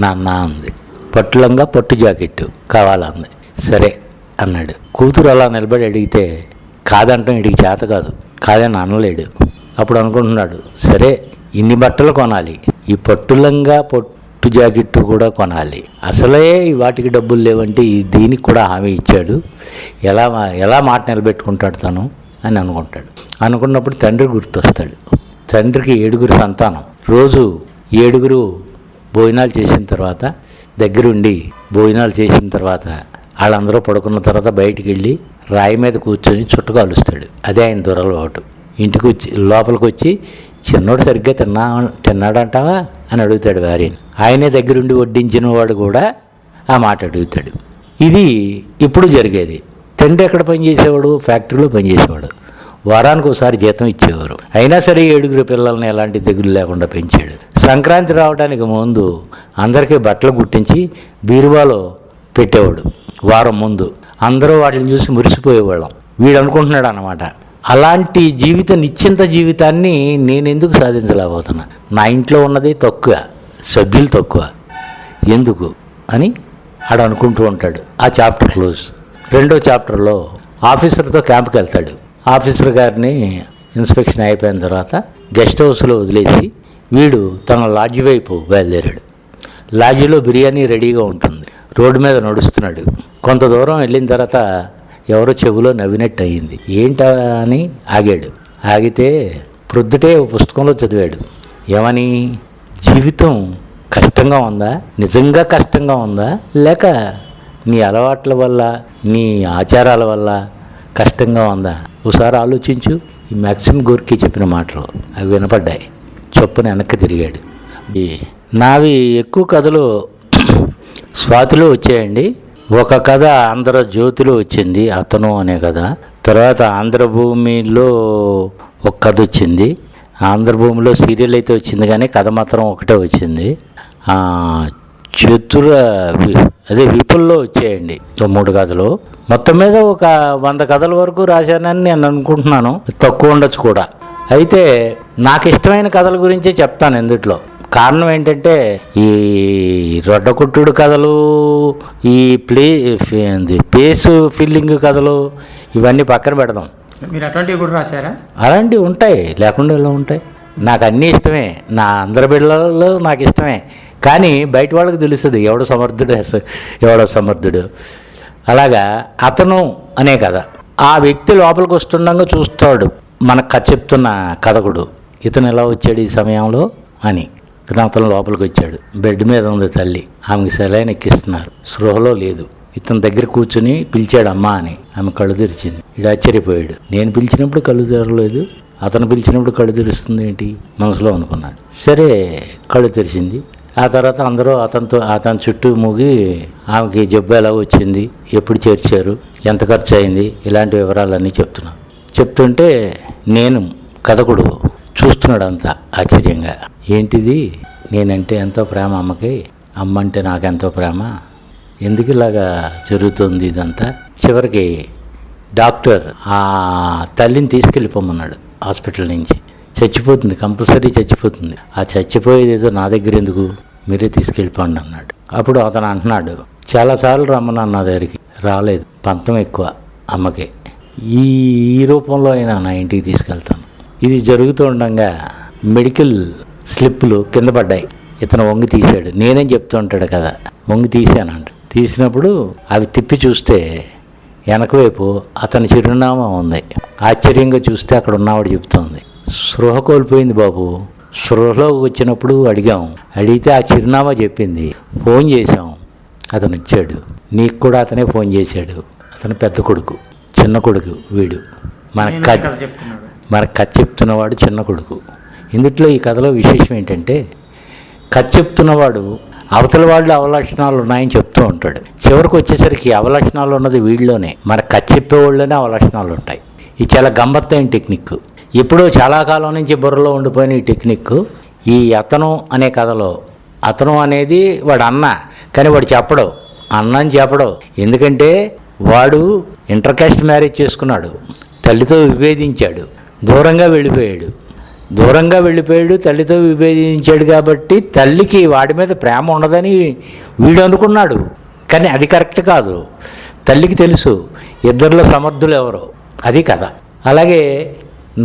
నాన్న అంది. పట్టులంగా పొట్టు జాకెట్టు కావాలంది. సరే అన్నాడు. కూతురు అలా నిలబడి అడిగితే కాదంటాం వీడికి చేత కాదు, కాదని అనలేడు. అప్పుడు అనుకుంటున్నాడు, సరే ఇన్ని బట్టలు కొనాలి, ఈ పట్టులంగా పొట్టు జాకెట్టు కూడా కొనాలి, అసలే వాటికి డబ్బులు లేవంటే దీనికి కూడా హామీ ఇచ్చాడు, ఎలా మాట నిలబెట్టుకుంటాడు తను అని అనుకుంటాడు. అనుకున్నప్పుడు తండ్రి గుర్తొస్తాడు. తండ్రికి 7 సంతానం. రోజు 7 భోజనాలు చేసిన తర్వాత, దగ్గరుండి భోజనాలు చేసిన తర్వాత వాళ్ళందరూ పడుకున్న తర్వాత బయటికి వెళ్ళి రాయి మీద కూర్చొని చుట్ట కాలుస్తాడు. అదే ఆయన దురలవాటు. ఇంటికి వచ్చి లోపలికి వచ్చి, చిన్నోడు సరిగ్గా తిన్నాడంటావా అని అడుగుతాడు భార్యని. ఆయనే దగ్గరుండి వడ్డించిన వాడు కూడా ఆ మాట అడుగుతాడు. ఇది ఇప్పుడు జరిగేది. తండ్రి ఎక్కడ పనిచేసేవాడు? ఫ్యాక్టరీలో పనిచేసేవాడు. వారానికి ఒకసారి జీతం ఇచ్చేవారు. అయినా సరే 7 పిల్లల్ని ఎలాంటి తెగులు లేకుండా పెంచాడు. సంక్రాంతి రావడానికి ముందు అందరికీ బట్టలు గుట్టించి బీరువాలో పెట్టేవాడు. వారం ముందు అందరూ వాటిని చూసి మురిసిపోయేవాళ్ళం. వీడు అనుకుంటున్నాడు అన్నమాట, అలాంటి నిశ్చింత జీవితాన్ని నేను ఎందుకు సాధించలేకపోతున్నా? నా ఇంట్లో ఉన్నది తక్కువ, సభ్యులు తక్కువ, ఎందుకు అని ఆడు అనుకుంటూ ఉంటాడు. ఆ చాప్టర్ క్లోజ్. 2వ చాప్టర్లో ఆఫీసర్తో క్యాంప్కి వెళ్తాడు. ఆఫీసర్ గారిని ఇన్స్పెక్షన్ అయిపోయిన తర్వాత గెస్ట్ హౌస్లో వదిలేసి వీడు తన లాడ్జి వైపు బయలుదేరాడు. లాడ్జిలో బిర్యానీ రెడీగా ఉంటుంది. రోడ్డు మీద నడుస్తున్నాడు. కొంత దూరం వెళ్ళిన తర్వాత ఎవరో చెవిలో నవ్వినట్టు అయ్యింది. ఏంటా అని ఆగాడు. ఆగితే ప్రొద్దుటే పుస్తకంలో చదివాడు. ఏమని? జీవితం కష్టంగా ఉందా? నిజంగా కష్టంగా ఉందా? లేక నీ అలవాట్ల వల్ల, నీ ఆచారాల వల్ల కష్టంగా ఉందా? ఒకసారి ఆలోచించు. ఈ మ్యాక్సిమ్ గోర్కీ చెప్పిన మాటలు అవి వినపడ్డాయి. చొప్పున వెనక్కి తిరిగాడు. నావి ఎక్కువ కథలు స్వాతిలో వచ్చాయండి. ఒక కథ ఆంధ్రజ్యోతిలో వచ్చింది, అతను అనే కథ. తర్వాత ఆంధ్రభూమిలో ఒక కథ వచ్చింది. ఆంధ్రభూమిలో సీరియల్ అయితే వచ్చింది కానీ కథ మాత్రం ఒకటే వచ్చింది. విపుల్లో వచ్చాయండి 3 కథలు. మొత్తం మీద ఒక 100 కథల వరకు రాశానని నేను అనుకుంటున్నాను. తక్కువ ఉండొచ్చు కూడా. అయితే నాకు ఇష్టమైన కథల గురించే చెప్తాను ఇందులో. కారణం ఏంటంటే ఈ రొడ్డకుట్టుడు కథలు, ఈ పేసు ఫిల్లింగ్ కథలు ఇవన్నీ పక్కన పెడదాం. మీరు అటువంటివి కూడా రాశారా? అలాంటివి ఉంటాయి, లేకుండా ఎలా ఉంటాయి? నాకు అన్నీ ఇష్టమే, నా అందరి బిడ్డలలో నాకు ఇష్టమే. కానీ బయట వాళ్ళకి తెలుస్తుంది ఎవడో సమర్థుడు. అలాగా అతను అనే కథ, ఆ వ్యక్తి లోపలికి వస్తుండగా చూస్తాడు మనకు కథ చెప్తున్న కథకుడు, ఇతను ఎలా వచ్చాడు ఈ సమయంలో అని. అతను లోపలికి వచ్చాడు, బెడ్ మీద ఉంది తల్లి, ఆమెకి సెలైన్ ఎక్కిస్తున్నారు, స్పృహలో లేదు. ఇతని దగ్గర కూర్చుని పిలిచాడు అమ్మా అని, ఆమె కళ్ళు తెరిచింది. ఈడు ఆశ్చర్యపోయాడు, నేను పిలిచినప్పుడు కళ్ళు తెరలేదు, అతను పిలిచినప్పుడు కళ్ళు తెరుస్తుంది ఏంటి మనసులో అనుకున్నాడు. సరే కళ్ళు తెరిచింది. ఆ తర్వాత అందరూ అతని చుట్టూ మూగి ఆమెకి జబ్బు ఎలా వచ్చింది, ఎప్పుడు చేర్చారు, ఎంత ఖర్చు అయింది, ఇలాంటి వివరాలన్నీ చెప్తుంటే నేను కథకుడు చూస్తున్నాడు అంతా ఆశ్చర్యంగా. ఏంటిది, నేనంటే ఎంతో ప్రేమ అమ్మకి, అమ్మ అంటే నాకెంతో ప్రేమ, ఎందుకు ఇలాగా జరుగుతుంది ఇదంతా. చివరికి డాక్టర్ ఆ తల్లిని తీసుకెళ్ళిపోమన్నాడు హాస్పిటల్ నుంచి. చచ్చిపోతుంది, కంపల్సరీ చచ్చిపోతుంది, ఆ చచ్చిపోయేది ఏదో నా దగ్గర ఎందుకు, మీరే తీసుకెళ్ళిపోండి అన్నాడు. అప్పుడు అతను అంటున్నాడు, చాలాసార్లు రమ్మన్నాను నా దగ్గరికి, రాలేదు, పంతం ఎక్కువ అమ్మకి, ఈ రూపంలో అయినా నా ఇంటికి తీసుకెళ్తాను. ఇది జరుగుతూ ఉండగా మెడికల్ స్లిప్పులు కింద పడ్డాయి. ఇతను వంగి తీశాడు, నేనేం చెప్తూ ఉంటాడు కదా, వంగి తీశానంట. తీసినప్పుడు అవి తిప్పి చూస్తే వెనక వైపు అతని చిరునామా ఉంది. ఆశ్చర్యంగా చూస్తే అక్కడ ఉన్నవాడు చెప్తోంది, స్పృహ కోల్పోయింది బాబు, స్పృహలోకి వచ్చినప్పుడు అడిగితే ఆ చిరునామా చెప్పింది, ఫోన్ చేశాం, అతను వచ్చాడు, నీకు కూడా అతనే ఫోన్ చేశాడు, అతను పెద్ద కొడుకు, చిన్న కొడుకు వీడు, మనకు కథ చెప్తున్నవాడు చిన్న కొడుకు. ఇందుట్లో ఈ కథలో విశేషం ఏంటంటే, కథ చెప్తున్నవాడు అవతల వాళ్ళు అవలక్షణాలు ఉన్నాయని చెప్తూ ఉంటాడు. చివరికి వచ్చేసరికి అవలక్షణాలు ఉన్నది వీళ్ళలోనే, మన కథ చెప్పేవాళ్ళలోనే అవలక్షణాలు ఉంటాయి. ఇది చాలా గమ్మత్తైన టెక్నిక్, ఎప్పుడో చాలా కాలం నుంచి బుర్రలో ఉండిపోయిన ఈ టెక్నిక్. ఈ అతను అనే కథలో అతను అనేది వాడు అన్న, కానీ వాడు చెప్పడు, అన్న అని చెప్పడు. ఎందుకంటే వాడు ఇంటర్ కాస్ట్ మ్యారేజ్ చేసుకున్నాడు, తల్లితో విభేదించాడు, దూరంగా వెళ్ళిపోయాడు, తల్లితో విభేదించాడు. కాబట్టి తల్లికి వాడి మీద ప్రేమ ఉండదని వీడు అనుకున్నాడు, కానీ అది కరెక్ట్ కాదు. తల్లికి తెలుసు ఇద్దరిలో సమర్థులు ఎవరో, అది కథ. అలాగే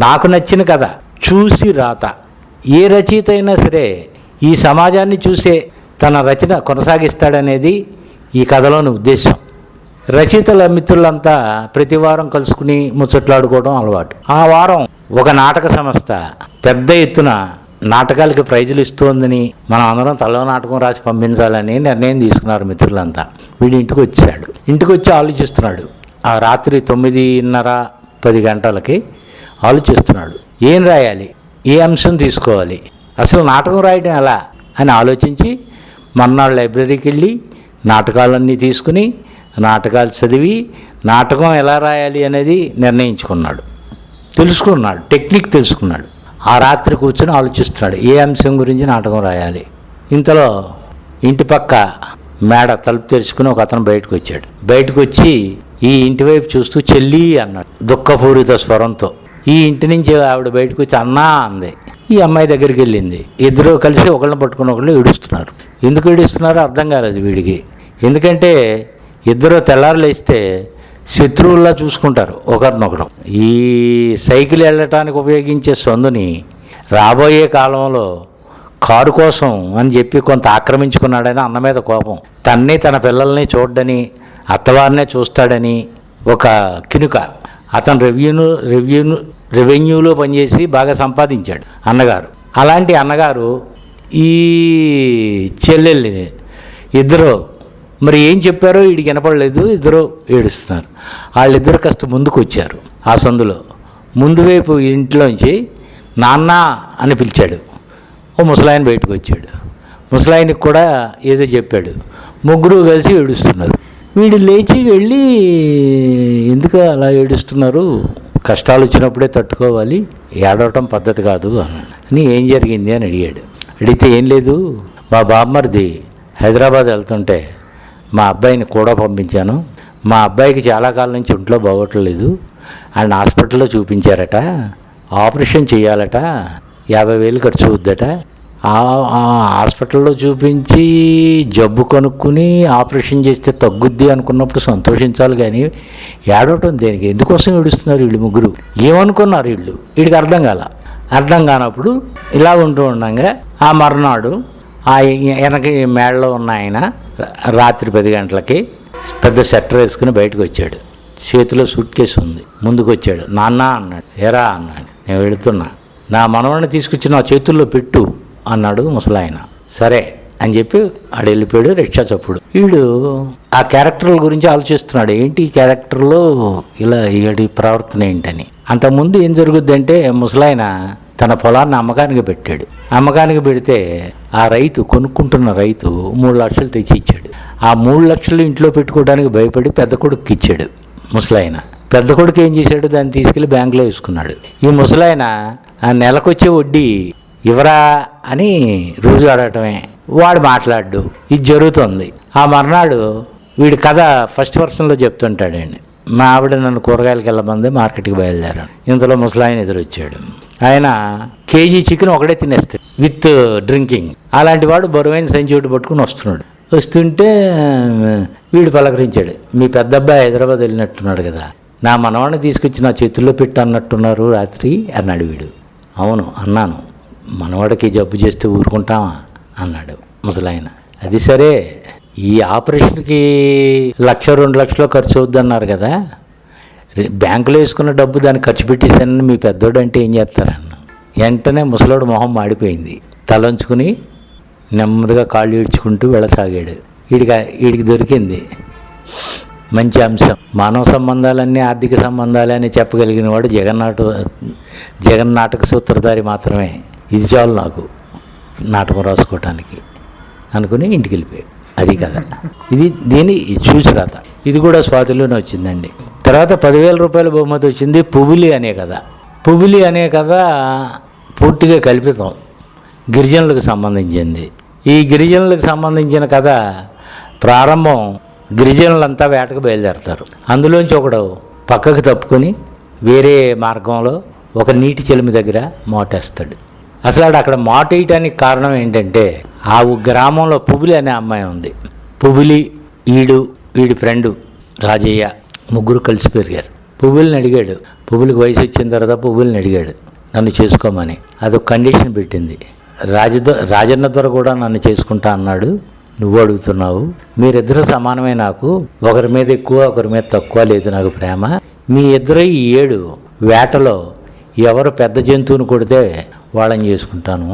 నాకు నచ్చిన కథ చూసి రాత. ఏ రచయిత అయినా సరే ఈ సమాజాన్ని చూసే తన రచన కొనసాగిస్తాడనేది ఈ కథలోని ఉద్దేశం. రచయితల మిత్రులంతా ప్రతి వారం కలుసుకుని ముచ్చట్లాడుకోవడం అలవాటు. ఆ వారం ఒక నాటక సంస్థ పెద్ద ఎత్తున నాటకాలకి ప్రైజులు ఇస్తోందని మనం అందరం తలో నాటకం రాసి పంపించాలని నిర్ణయం తీసుకున్నారు మిత్రులంతా. వీడి ఇంటికి వచ్చి ఆలోచిస్తున్నాడు. ఆ రాత్రి 9:30-10 గంటలకి ఆలోచిస్తున్నాడు, ఏం రాయాలి, ఏ అంశం తీసుకోవాలి, అసలు నాటకం రాయడం ఎలా అని ఆలోచించి మర్నాడు లైబ్రరీకి వెళ్ళి నాటకాలన్నీ తీసుకుని నాటకాలు చదివి నాటకం ఎలా రాయాలి అనేది నిర్ణయించుకున్నాడు, టెక్నిక్ తెలుసుకున్నాడు. ఆ రాత్రి కూర్చొని ఆలోచిస్తున్నాడు ఏ అంశం గురించి నాటకం రాయాలి. ఇంతలో ఇంటి పక్క మేడ తలుపు తెరుచుకుని ఒక అతను బయటకు వచ్చి ఈ ఇంటి వైపు చూస్తూ చెల్లి అన్నాడు దుఃఖపూరిత స్వరంతో. ఈ ఇంటి నుంచి ఆవిడ బయటకు వచ్చి అన్నా అంది. ఈ అమ్మాయి దగ్గరికి వెళ్ళింది. ఇద్దరు కలిసి ఒకళ్ళని పట్టుకుని ఒకళ్ళు ఏడుస్తున్నారు. ఎందుకు ఏడుస్తున్నారో అర్థం కాలేదు వీడికి. ఎందుకంటే ఇద్దరు తెల్లారులేస్తే శత్రువుల్లా చూసుకుంటారు ఒకరినొకరు. ఈ సైకిల్ వెళ్ళటానికి ఉపయోగించే సందుని రాబోయే కాలంలో కారు కోసం అని చెప్పి కొంత ఆక్రమించుకున్నాడని అన్న మీద కోపం, తన్ని తన పిల్లల్ని చూడని అత్తవారినే చూస్తాడని ఒక కినుక. అతను రెవెన్యూలో పనిచేసి బాగా సంపాదించాడు అన్నగారు. అలాంటి అన్నగారు ఈ చెల్లెల్ని ఇద్దరు మరి ఏం చెప్పారో వీడికి వినపడలేదు, ఇద్దరు ఏడుస్తున్నారు. వాళ్ళిద్దరు కాస్త ముందుకు వచ్చారు. ఆ సందులో ముందు వైపు ఇంట్లోంచి నాన్న అని పిలిచాడు. ఓ ముసలాయన బయటకు వచ్చాడు. ముసలాయనకి కూడా ఏదో చెప్పాడు. ముగ్గురు కలిసి ఏడుస్తున్నారు. వీడు లేచి వెళ్ళి ఎందుకు అలా ఏడుస్తున్నారు, కష్టాలు వచ్చినప్పుడే తట్టుకోవాలి, ఏడవటం పద్ధతి కాదు అని ఏం జరిగింది అని అడిగితే ఏం లేదు, మా బామ్మర్ది హైదరాబాద్ వెళ్తుంటే మా అబ్బాయిని కూడా పంపించాను. మా అబ్బాయికి చాలా కాలం నుంచి ఒంట్లో బాగోట్లేదు, ఆయన హాస్పిటల్లో చూపించారట, ఆపరేషన్ చేయాలట, 50,000 ఖర్చు అవుద్దట, ఆ హాస్పిటల్లో చూపించి జబ్బు కనుక్కుని ఆపరేషన్ చేస్తే తగ్గుద్ది అనుకున్నప్పుడు సంతోషించాలి, కానీ ఏడవటం దేనికి? ఎందుకోసం ఏడుస్తున్నారు వీళ్ళు ముగ్గురు? ఏమనుకున్నారు వీళ్ళు? వీడికి అర్థం కానప్పుడు ఇలా ఉంటూ ఉండగా ఆ మర్నాడు ఆ వెనక మేడలో ఉన్న ఆయన రాత్రి 10 గంటలకి పెద్ద షట్టర్ వేసుకుని బయటకు వచ్చాడు. చేతిలో సూట్ కేసు ఉంది. ముందుకు వచ్చాడు. నాన్న అన్నాడు. ఎరా అన్నాడు. నేను వెళుతున్నా, నా మనవడిని తీసుకొచ్చి నా చేతుల్లో పెట్టు అన్నాడు ముసలాయన. సరే అని చెప్పి ఆడు వెళ్ళిపోయాడు. రిక్షా చప్పుడు. వీడు ఆ క్యారెక్టర్ల గురించి ఆలోచిస్తున్నాడు. ఏంటి ఈ క్యారెక్టర్లో ఇలా వీడి ప్రవర్తన ఏంటని. అంతకుముందు ఏం జరుగుద్ది అంటే, ముసలాయన తన పొలాన్ని అమ్మకానికి పెట్టాడు. అమ్మకానికి పెడితే ఆ రైతు, కొనుక్కుంటున్న రైతు 3 లక్షలు తెచ్చి ఇచ్చాడు. ఆ 3 లక్షలు ఇంట్లో పెట్టుకోవడానికి భయపడి పెద్ద కొడుకు ఇచ్చాడు ముసలాయన. పెద్ద కొడుకు ఏం చేశాడు? దాన్ని తీసుకెళ్లి బ్యాంకులో వేసుకున్నాడు. ఈ ముసలాయన ఆ నెలకొచ్చే వడ్డీ ఇవరా అని రోజు అడగటమే. వాడు మాట్లాడు. ఇది జరుగుతుంది. ఆ మర్నాడు వీడి కథ ఫస్ట్ పర్సన్లో చెప్తుంటాడండి. మా ఆవిడ నన్ను కూరగాయలకి వెళ్ళమంది, మార్కెట్కి బయలుదేరాను. ఇంతలో ముసలాయన ఎదురొచ్చాడు. ఆయన కేజీ చికెన్ ఒకటే తినేస్తాడు విత్ డ్రింకింగ్. అలాంటి వాడు బరువైన సంచి ఒకటి పట్టుకుని వస్తుంటే వీడు పలకరించాడు. మీ పెద్ద అబ్బాయి హైదరాబాద్ వెళ్ళినట్టున్నాడు కదా, నా మనవాడిని తీసుకొచ్చి నా చేతుల్లో పెట్టి అన్నట్టున్నారు రాత్రి అన్నాడు వీడు. అవును అన్నాను. మనవాడికి జబ్బు చేస్తే ఊరుకుంటామా అన్నాడు ముసలాయన. అది సరే, ఈ ఆపరేషన్కి 1-2 లక్షలు ఖర్చు అవుద్దన్నారు కదా, బ్యాంకులో వేసుకున్న డబ్బు దాన్ని ఖర్చు పెట్టేశానని మీ పెద్దోడు అంటే ఏం చేస్తారన్న. వెంటనే ముసలోడు మొహం మాడిపోయింది. తలంచుకుని నెమ్మదిగా కాళ్ళు ఈడ్చుకుంటూ వెళ్ళసాగాడు. వీడికి దొరికింది మంచి అంశం. మానవ సంబంధాలన్నీ ఆర్థిక సంబంధాలే అని చెప్పగలిగిన వాడు జగన్నాటక సూత్రధారి మాత్రమే. ఇది చాలు నాకు నాటకం రాసుకోవటానికి అనుకుని ఇంటికి వెళ్ళిపోయాడు. అది కథ. ఇది దీన్ని చూసి కథ. ఇది కూడా స్వాతిలోనే వచ్చిందండి. తర్వాత 10,000 రూపాయల బహుమతి వచ్చింది. పుబిలి అనే కథ. పుబిలి అనే కథ పూర్తిగా కల్పితం, గిరిజనులకు సంబంధించింది. ఈ గిరిజనులకు సంబంధించిన కథ ప్రారంభం గిరిజనులంతా వేటకు బయలుదేరతారు. అందులోంచి ఒకడు పక్కకు తప్పుకొని వేరే మార్గంలో ఒక నీటి చెలిమి దగ్గర మోటేస్తాడు. అసలు అక్కడ మోటేయటానికి కారణం ఏంటంటే, ఆ గ్రామంలో పుబిలి అనే అమ్మాయి ఉంది. పుబిలి, వీడి ఫ్రెండు రాజయ్య ముగ్గురు కలిసి పెరిగారు. పువ్వుల్ని అడిగాడు. పువ్వులకి వయసు వచ్చిన తర్వాత పువ్వుల్ని అడిగాడు నన్ను చేసుకోమని. అదొక కండిషన్ పెట్టింది. రాజన్న దొర కూడా నన్ను చేసుకుంటా అన్నాడు. నువ్వు అడుగుతున్నావు. మీరిద్దరూ సమానమే. నాకు ఒకరి మీద ఎక్కువ ఒకరి మీద తక్కువ లేదు నాకు ప్రేమ. మీ ఇద్దరు ఈ 7 వేటలో ఎవరు పెద్ద జంతువుని కొడితే వాళ్ళని చేసుకుంటాను.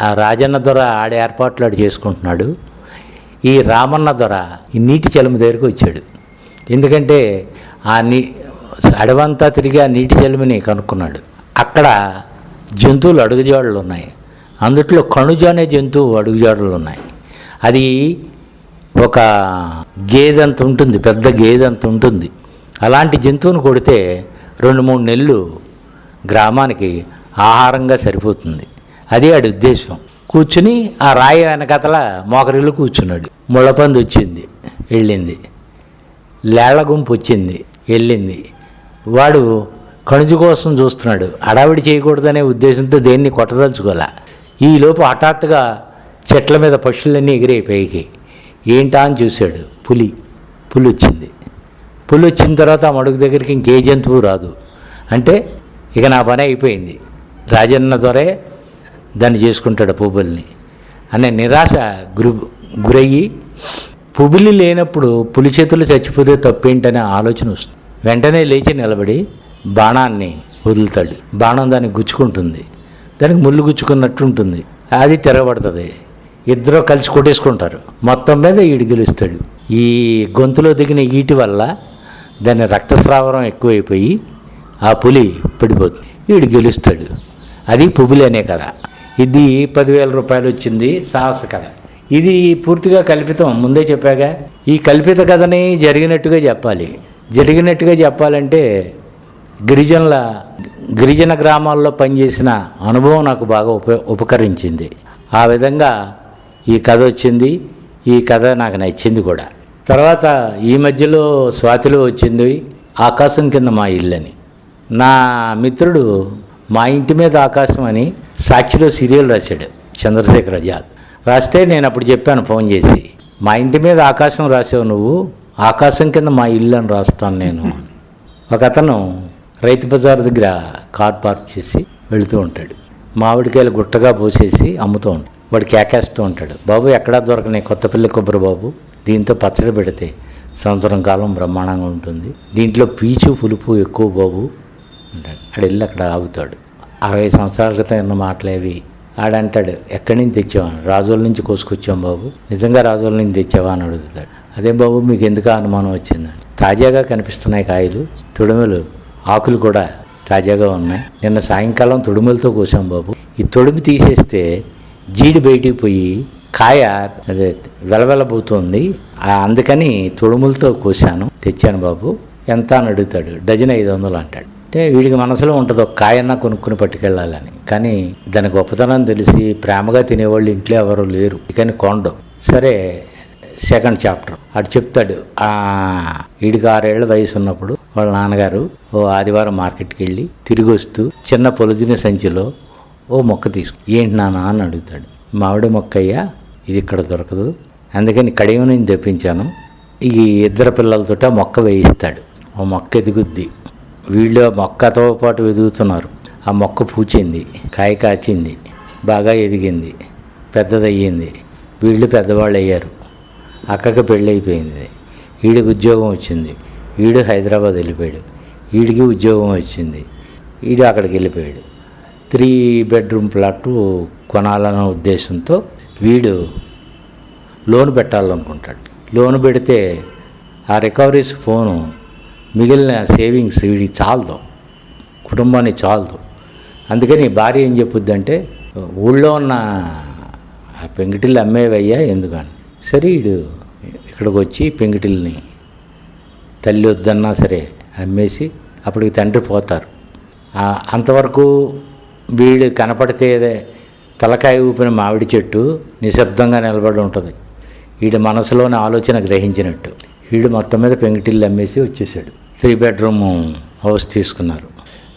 ఆ రాజన్న దొర ఆడే ఏర్పాట్లు ఆడు చేసుకుంటున్నాడు. ఈ రామన్న దొర ఈ నీటి చెలము దగ్గరికి వచ్చాడు. ఎందుకంటే అడవంతా తిరిగి ఆ నీటి చెలుమిని కనుక్కున్నాడు. అక్కడ జంతువులు అడుగుజాడలు ఉన్నాయి. అందుట్లో కణుజ అనే జంతువు అడుగుజాడలు ఉన్నాయి. అది ఒక గేదెంత ఉంటుంది, పెద్ద గేదెంత ఉంటుంది. అలాంటి జంతువును కొడితే 2-3 నెలలు గ్రామానికి ఆహారంగా సరిపోతుంది. అది ఆడి ఉద్దేశం. కూర్చుని ఆ రాయి వెనకతల మోకరిల్లు కూర్చున్నాడు. ముళ్ళపంది వచ్చింది, వెళ్ళింది. లేళ్ల గుంపు వచ్చింది, వెళ్ళింది. వాడు కణుజు కోసం చూస్తున్నాడు. అడావిడి చేయకూడదనే ఉద్దేశంతో దేన్ని కొట్టదలుచుకోలే. ఈలోపు హఠాత్తుగా చెట్ల మీద పక్షులన్నీ ఎగిరే పైకి. ఏంటా అని చూశాడు. పులి వచ్చింది. పులి వచ్చిన తర్వాత ఆ మడుగు దగ్గరికి ఇంకే జంతువు రాదు. అంటే ఇక నా పని అయిపోయింది, రాజన్న దొరే దాన్ని చేసుకుంటాడు పువ్వుల్ని అనే నిరాశ గురయ్యి, పువ్వులు లేనప్పుడు పులి చేతులు చచ్చిపోతే తప్పేంటనే ఆలోచన వస్తుంది. వెంటనే లేచి నిలబడి బాణాన్ని వదులుతాడు. బాణం దానికి గుచ్చుకుంటుంది. దానికి ముళ్ళు గుచ్చుకున్నట్టు ఉంటుంది. అది తిరగబడుతుంది. ఇద్దరు కలిసి కొట్టేసుకుంటారు. మొత్తం మీద ఈడు గెలుస్తాడు. ఈ గొంతులో దిగిన ఈటి వల్ల దాని రక్తస్రావరం ఎక్కువైపోయి ఆ పులి పడిపోతుంది. వీడు గెలుస్తాడు. అది పువ్వులు అనే కథ. ఇది 10,000 రూపాయలు వచ్చింది. సాహస కథ. ఇది పూర్తిగా కల్పితం, ముందే చెప్పాగా. ఈ కల్పిత కథని జరిగినట్టుగా చెప్పాలి. జరిగినట్టుగా చెప్పాలంటే గిరిజన గ్రామాల్లో పనిచేసిన అనుభవం నాకు బాగా ఉపకరించింది. ఆ విధంగా ఈ కథ వచ్చింది. ఈ కథ నాకు నచ్చింది కూడా. తర్వాత ఈ మధ్యలో స్వాతిలో వచ్చింది ఆకాశం కింద మా ఇల్లు అని. నా మిత్రుడు మా ఇంటి మీద ఆకాశం అని సాక్షిలో సీరియల్ రాశాడు చంద్రశేఖర్ ఆజాద్. రాస్తే నేను అప్పుడు చెప్పాను ఫోన్ చేసి, మా ఇంటి మీద ఆకాశం రాసావు నువ్వు, ఆకాశం కింద మా ఇల్లు అని రాస్తాను నేను. ఒక అతను రైతు బజార్ దగ్గర కార్ పార్క్ చేసి వెళుతూ ఉంటాడు. మామిడికాయలు గుట్టగా పోసేసి అమ్ముతూ ఉంటాడు. వాడు కేకేస్తూ ఉంటాడు, బాబు ఎక్కడా దొరకని కొత్తపల్లి కొబ్బరి బాబు, దీంతో పచ్చడి పెడితే సంవత్సరం కాలం బ్రహ్మాండంగా ఉంటుంది, దీంట్లో పీచు పులుపు ఎక్కువ బాబు అంటాడు. ఆడు వెళ్ళి అక్కడ ఆగుతాడు. 60 సంవత్సరాల క్రితం ఉన్న మాటలేవి. ఆడంటాడు, ఎక్కడి నుంచి తెచ్చావని. రాజోల నుంచి కోసుకొచ్చాం బాబు. నిజంగా రాజోల నుంచి తెచ్చావా అని అడుగుతాడు. అదే బాబు మీకు ఎందుకు అనుమానం వచ్చిందని. తాజాగా కనిపిస్తున్నాయి కాయలు, తొడిమలు ఆకులు కూడా తాజాగా ఉన్నాయి. నిన్న సాయంకాలం తొడిమలతో కోసాం బాబు. ఈ తొడిమి తీసేస్తే జీడి బయటికి పోయి కాయ అదే వెలవెలబోతుంది, అందుకని తొడుములతో కోసాను తెచ్చాను బాబు, ఎంత అని అడుగుతాడు. డజన్ 500 అంటాడు. అంటే వీడికి మనసులో ఉంటుంది ఒక కాయన్నా కొనుక్కుని పట్టుకెళ్ళాలని. కానీ దాని గొప్పతనం తెలిసి ప్రేమగా తినేవాళ్ళు ఇంట్లో ఎవరు లేరు, కానీ కొండం. సరే, సెకండ్ చాప్టర్ అటు చెప్తాడు. వీడికి 6 ఏళ్ల వయసు ఉన్నప్పుడు వాళ్ళ నాన్నగారు ఓ ఆదివారం మార్కెట్కి వెళ్ళి తిరిగి వస్తూ చిన్న పొలిదిన సంచిలో ఓ మొక్క తీసుకు. ఏంటి నాన్న అని అడుగుతాడు. మామిడి మొక్క అయ్యా, ఇది ఇక్కడ దొరకదు, అందుకని కడియం నుంచి తెప్పించాను. ఈ 2 పిల్లలతో ఆ మొక్క వేయిస్తాడు. ఆ మొక్క ఎదుగుద్ది. వీళ్ళు ఆ మొక్కతో పాటు ఎదుగుతున్నారు. ఆ మొక్క పూచింది, కాయ కాచింది, బాగా ఎదిగింది, పెద్దదయ్యింది. వీళ్ళు పెద్దవాళ్ళు అయ్యారు. అక్కకి పెళ్ళి అయిపోయింది. వీడికి ఉద్యోగం వచ్చింది. వీడు హైదరాబాద్ వెళ్ళిపోయాడు. వీడికి ఉద్యోగం వచ్చింది. వీడు అక్కడికి వెళ్ళిపోయాడు. 3 బెడ్రూమ్ ప్లాట్ కొనాలన్న ఉద్దేశంతో వీడు లోన్ పెట్టాలనుకుంటాడు. లోన్ పెడితే ఆ రికవరీస్ ఫోను మిగిలిన సేవింగ్స్ వీడికి చాలదు, కుటుంబానికి చాలదు. అందుకని భార్య ఏం చెప్పుద్దంటే, ఊళ్ళో ఉన్న ఆ పెంకిటిల్లు అమ్మేవయ్యా ఎందుకని. సరే, వీడు ఇక్కడికి వచ్చి పెంకిటిల్ని తల్లి వద్దన్నా సరే అమ్మేసి అప్పటికి తండ్రి పోతారు. అంతవరకు వీడు కనపడితే తలకాయ ఊపిన మామిడి చెట్టు నిశ్శబ్దంగా నిలబడి ఉంటుంది. వీడి మనసులోని ఆలోచన గ్రహించినట్టు వీడు మొత్తం మీద పెంకిటిల్లు అమ్మేసి వచ్చేసాడు. 3 బెడ్రూమ్ హౌస్ తీసుకున్నారు.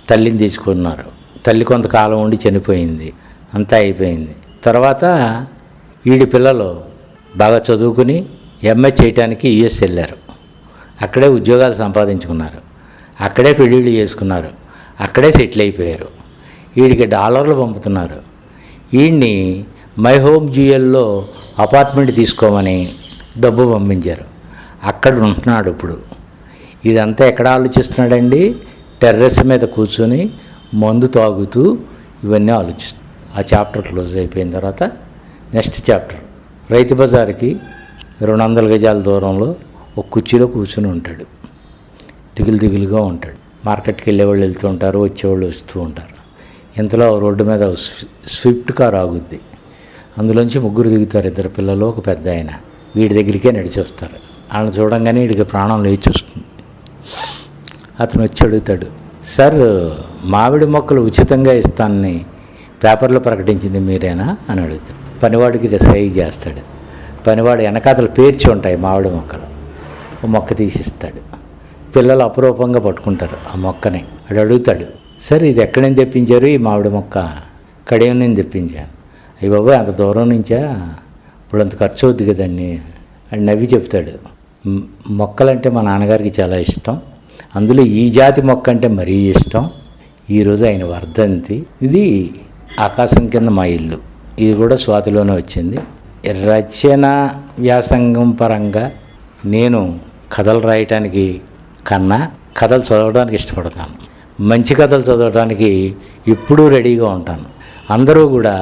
తల్లిని తీసుకున్నారు. తల్లి కొంతకాలం ఉండి చనిపోయింది. అంతా అయిపోయింది. తర్వాత వీడి పిల్లలు బాగా చదువుకుని ఎంఏ చేయడానికి యుఎస్ వెళ్ళారు. అక్కడే ఉద్యోగాలు సంపాదించుకున్నారు. అక్కడే పెళ్ళిళ్ళు చేసుకున్నారు. అక్కడే సెటిల్ అయిపోయారు. వీడికి డాలర్లు పంపుతున్నారు. వీడిని మై హోమ్ జ్యూయల్లో అపార్ట్మెంట్ తీసుకోమని డబ్బు పంపించారు. అక్కడ ఉంటున్నాడు ఇప్పుడు. ఇదంతా ఎక్కడ ఆలోచిస్తున్నాడండి? టెర్రస్ మీద కూర్చొని మందు తాగుతూ ఇవన్నీ ఆలోచిస్తున్నాడు. ఆ చాప్టర్ క్లోజ్ అయిపోయిన తర్వాత నెక్స్ట్ చాప్టర్. రైతు బజార్కి 200 గజాల దూరంలో ఒక కుర్చీలో కూర్చొని ఉంటాడు. దిగులుగా ఉంటాడు. మార్కెట్కి వెళ్ళేవాళ్ళు వెళ్తూ ఉంటారు, వచ్చేవాళ్ళు వస్తూ ఉంటారు. ఇంతలో రోడ్డు మీద స్విఫ్ట్ కార్ ఆగుద్ది. అందులోంచి 3 దిగుతారు. 2 పిల్లలు, ఒక పెద్ద ఆయన. వీడి దగ్గరికే నడిచి వస్తారు. వాళ్ళని చూడంగానే వీడికి ప్రాణం లేచి వస్తుంది. అతను వచ్చి అడుగుతాడు, సార్ మామిడి మొక్కలు ఉచితంగా ఇస్తానని పేపర్లో ప్రకటించింది మీరేనా అని అడుగుతాడు. పనివాడికి సై చేస్తాడు. పనివాడు వెనకాతలు పేర్చి ఉంటాయి మామిడి మొక్కలు. ఓ మొక్క తీసిస్తాడు. పిల్లలు అపురూపంగా పట్టుకుంటారు ఆ మొక్కని. వాడు అడుగుతాడు, సార్ ఇది ఎక్కడి నుంచి తెప్పించారు ఈ మామిడి మొక్క? కడియం నుంచి తెప్పించాను. అయ్యి బాబు అంత దూరం నుంచా? ఇప్పుడు అంత ఖర్చు అవుద్ది కదండి అని నవ్వి చెప్తాడు. మొక్కలంటే మా నాన్నగారికి చాలా ఇష్టం, అందులో ఈ జాతి మొక్క అంటే మరీ ఇష్టం. ఈరోజు ఆయన వర్ధంతి. ఇది ఆకాశం కింద మా ఇల్లు. ఇది కూడా స్వాతిలోనే వచ్చింది. రచన వ్యాసంగం పరంగా నేను కథలు రాయటానికి కన్నా కథలు చదవడానికి ఇష్టపడతాను. మంచి కథలు చదవడానికి ఎప్పుడూ రెడీగా ఉంటాను. అందరూ కూడా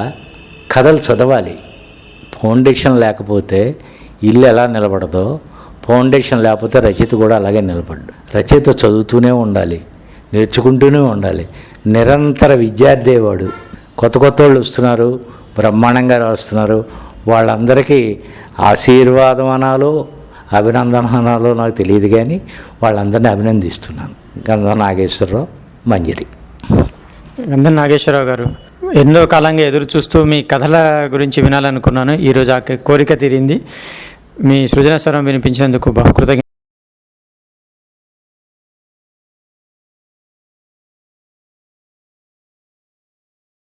కథలు చదవాలి. ఫౌండేషన్ లేకపోతే ఇల్లు ఎలా నిలబడదో, ఫౌండేషన్ లేకపోతే రచయిత కూడా అలాగే నిలబడ్డు. రచయిత చదువుతూనే ఉండాలి, నేర్చుకుంటూనే ఉండాలి. నిరంతర విద్యార్థి వాడు. కొత్త వాళ్ళు వస్తున్నారు, బ్రహ్మాండంగా రాస్తున్నారు. వాళ్ళందరికీ ఆశీర్వాదం అనాలో అభినందన అనాలో నాకు తెలియదు, కానీ వాళ్ళందరినీ అభినందిస్తున్నాను. గంధం నాగేశ్వరరావు, మంజరి. గంధం నాగేశ్వరరావు గారు, ఎన్నో కాలంగా ఎదురు చూస్తూ మీ కథల గురించి వినాలనుకున్నాను. ఈరోజు ఆ కోరిక తీరింది. మీ సృజన స్వరం వినిపించినందుకు బహుకృతజ్ఞ.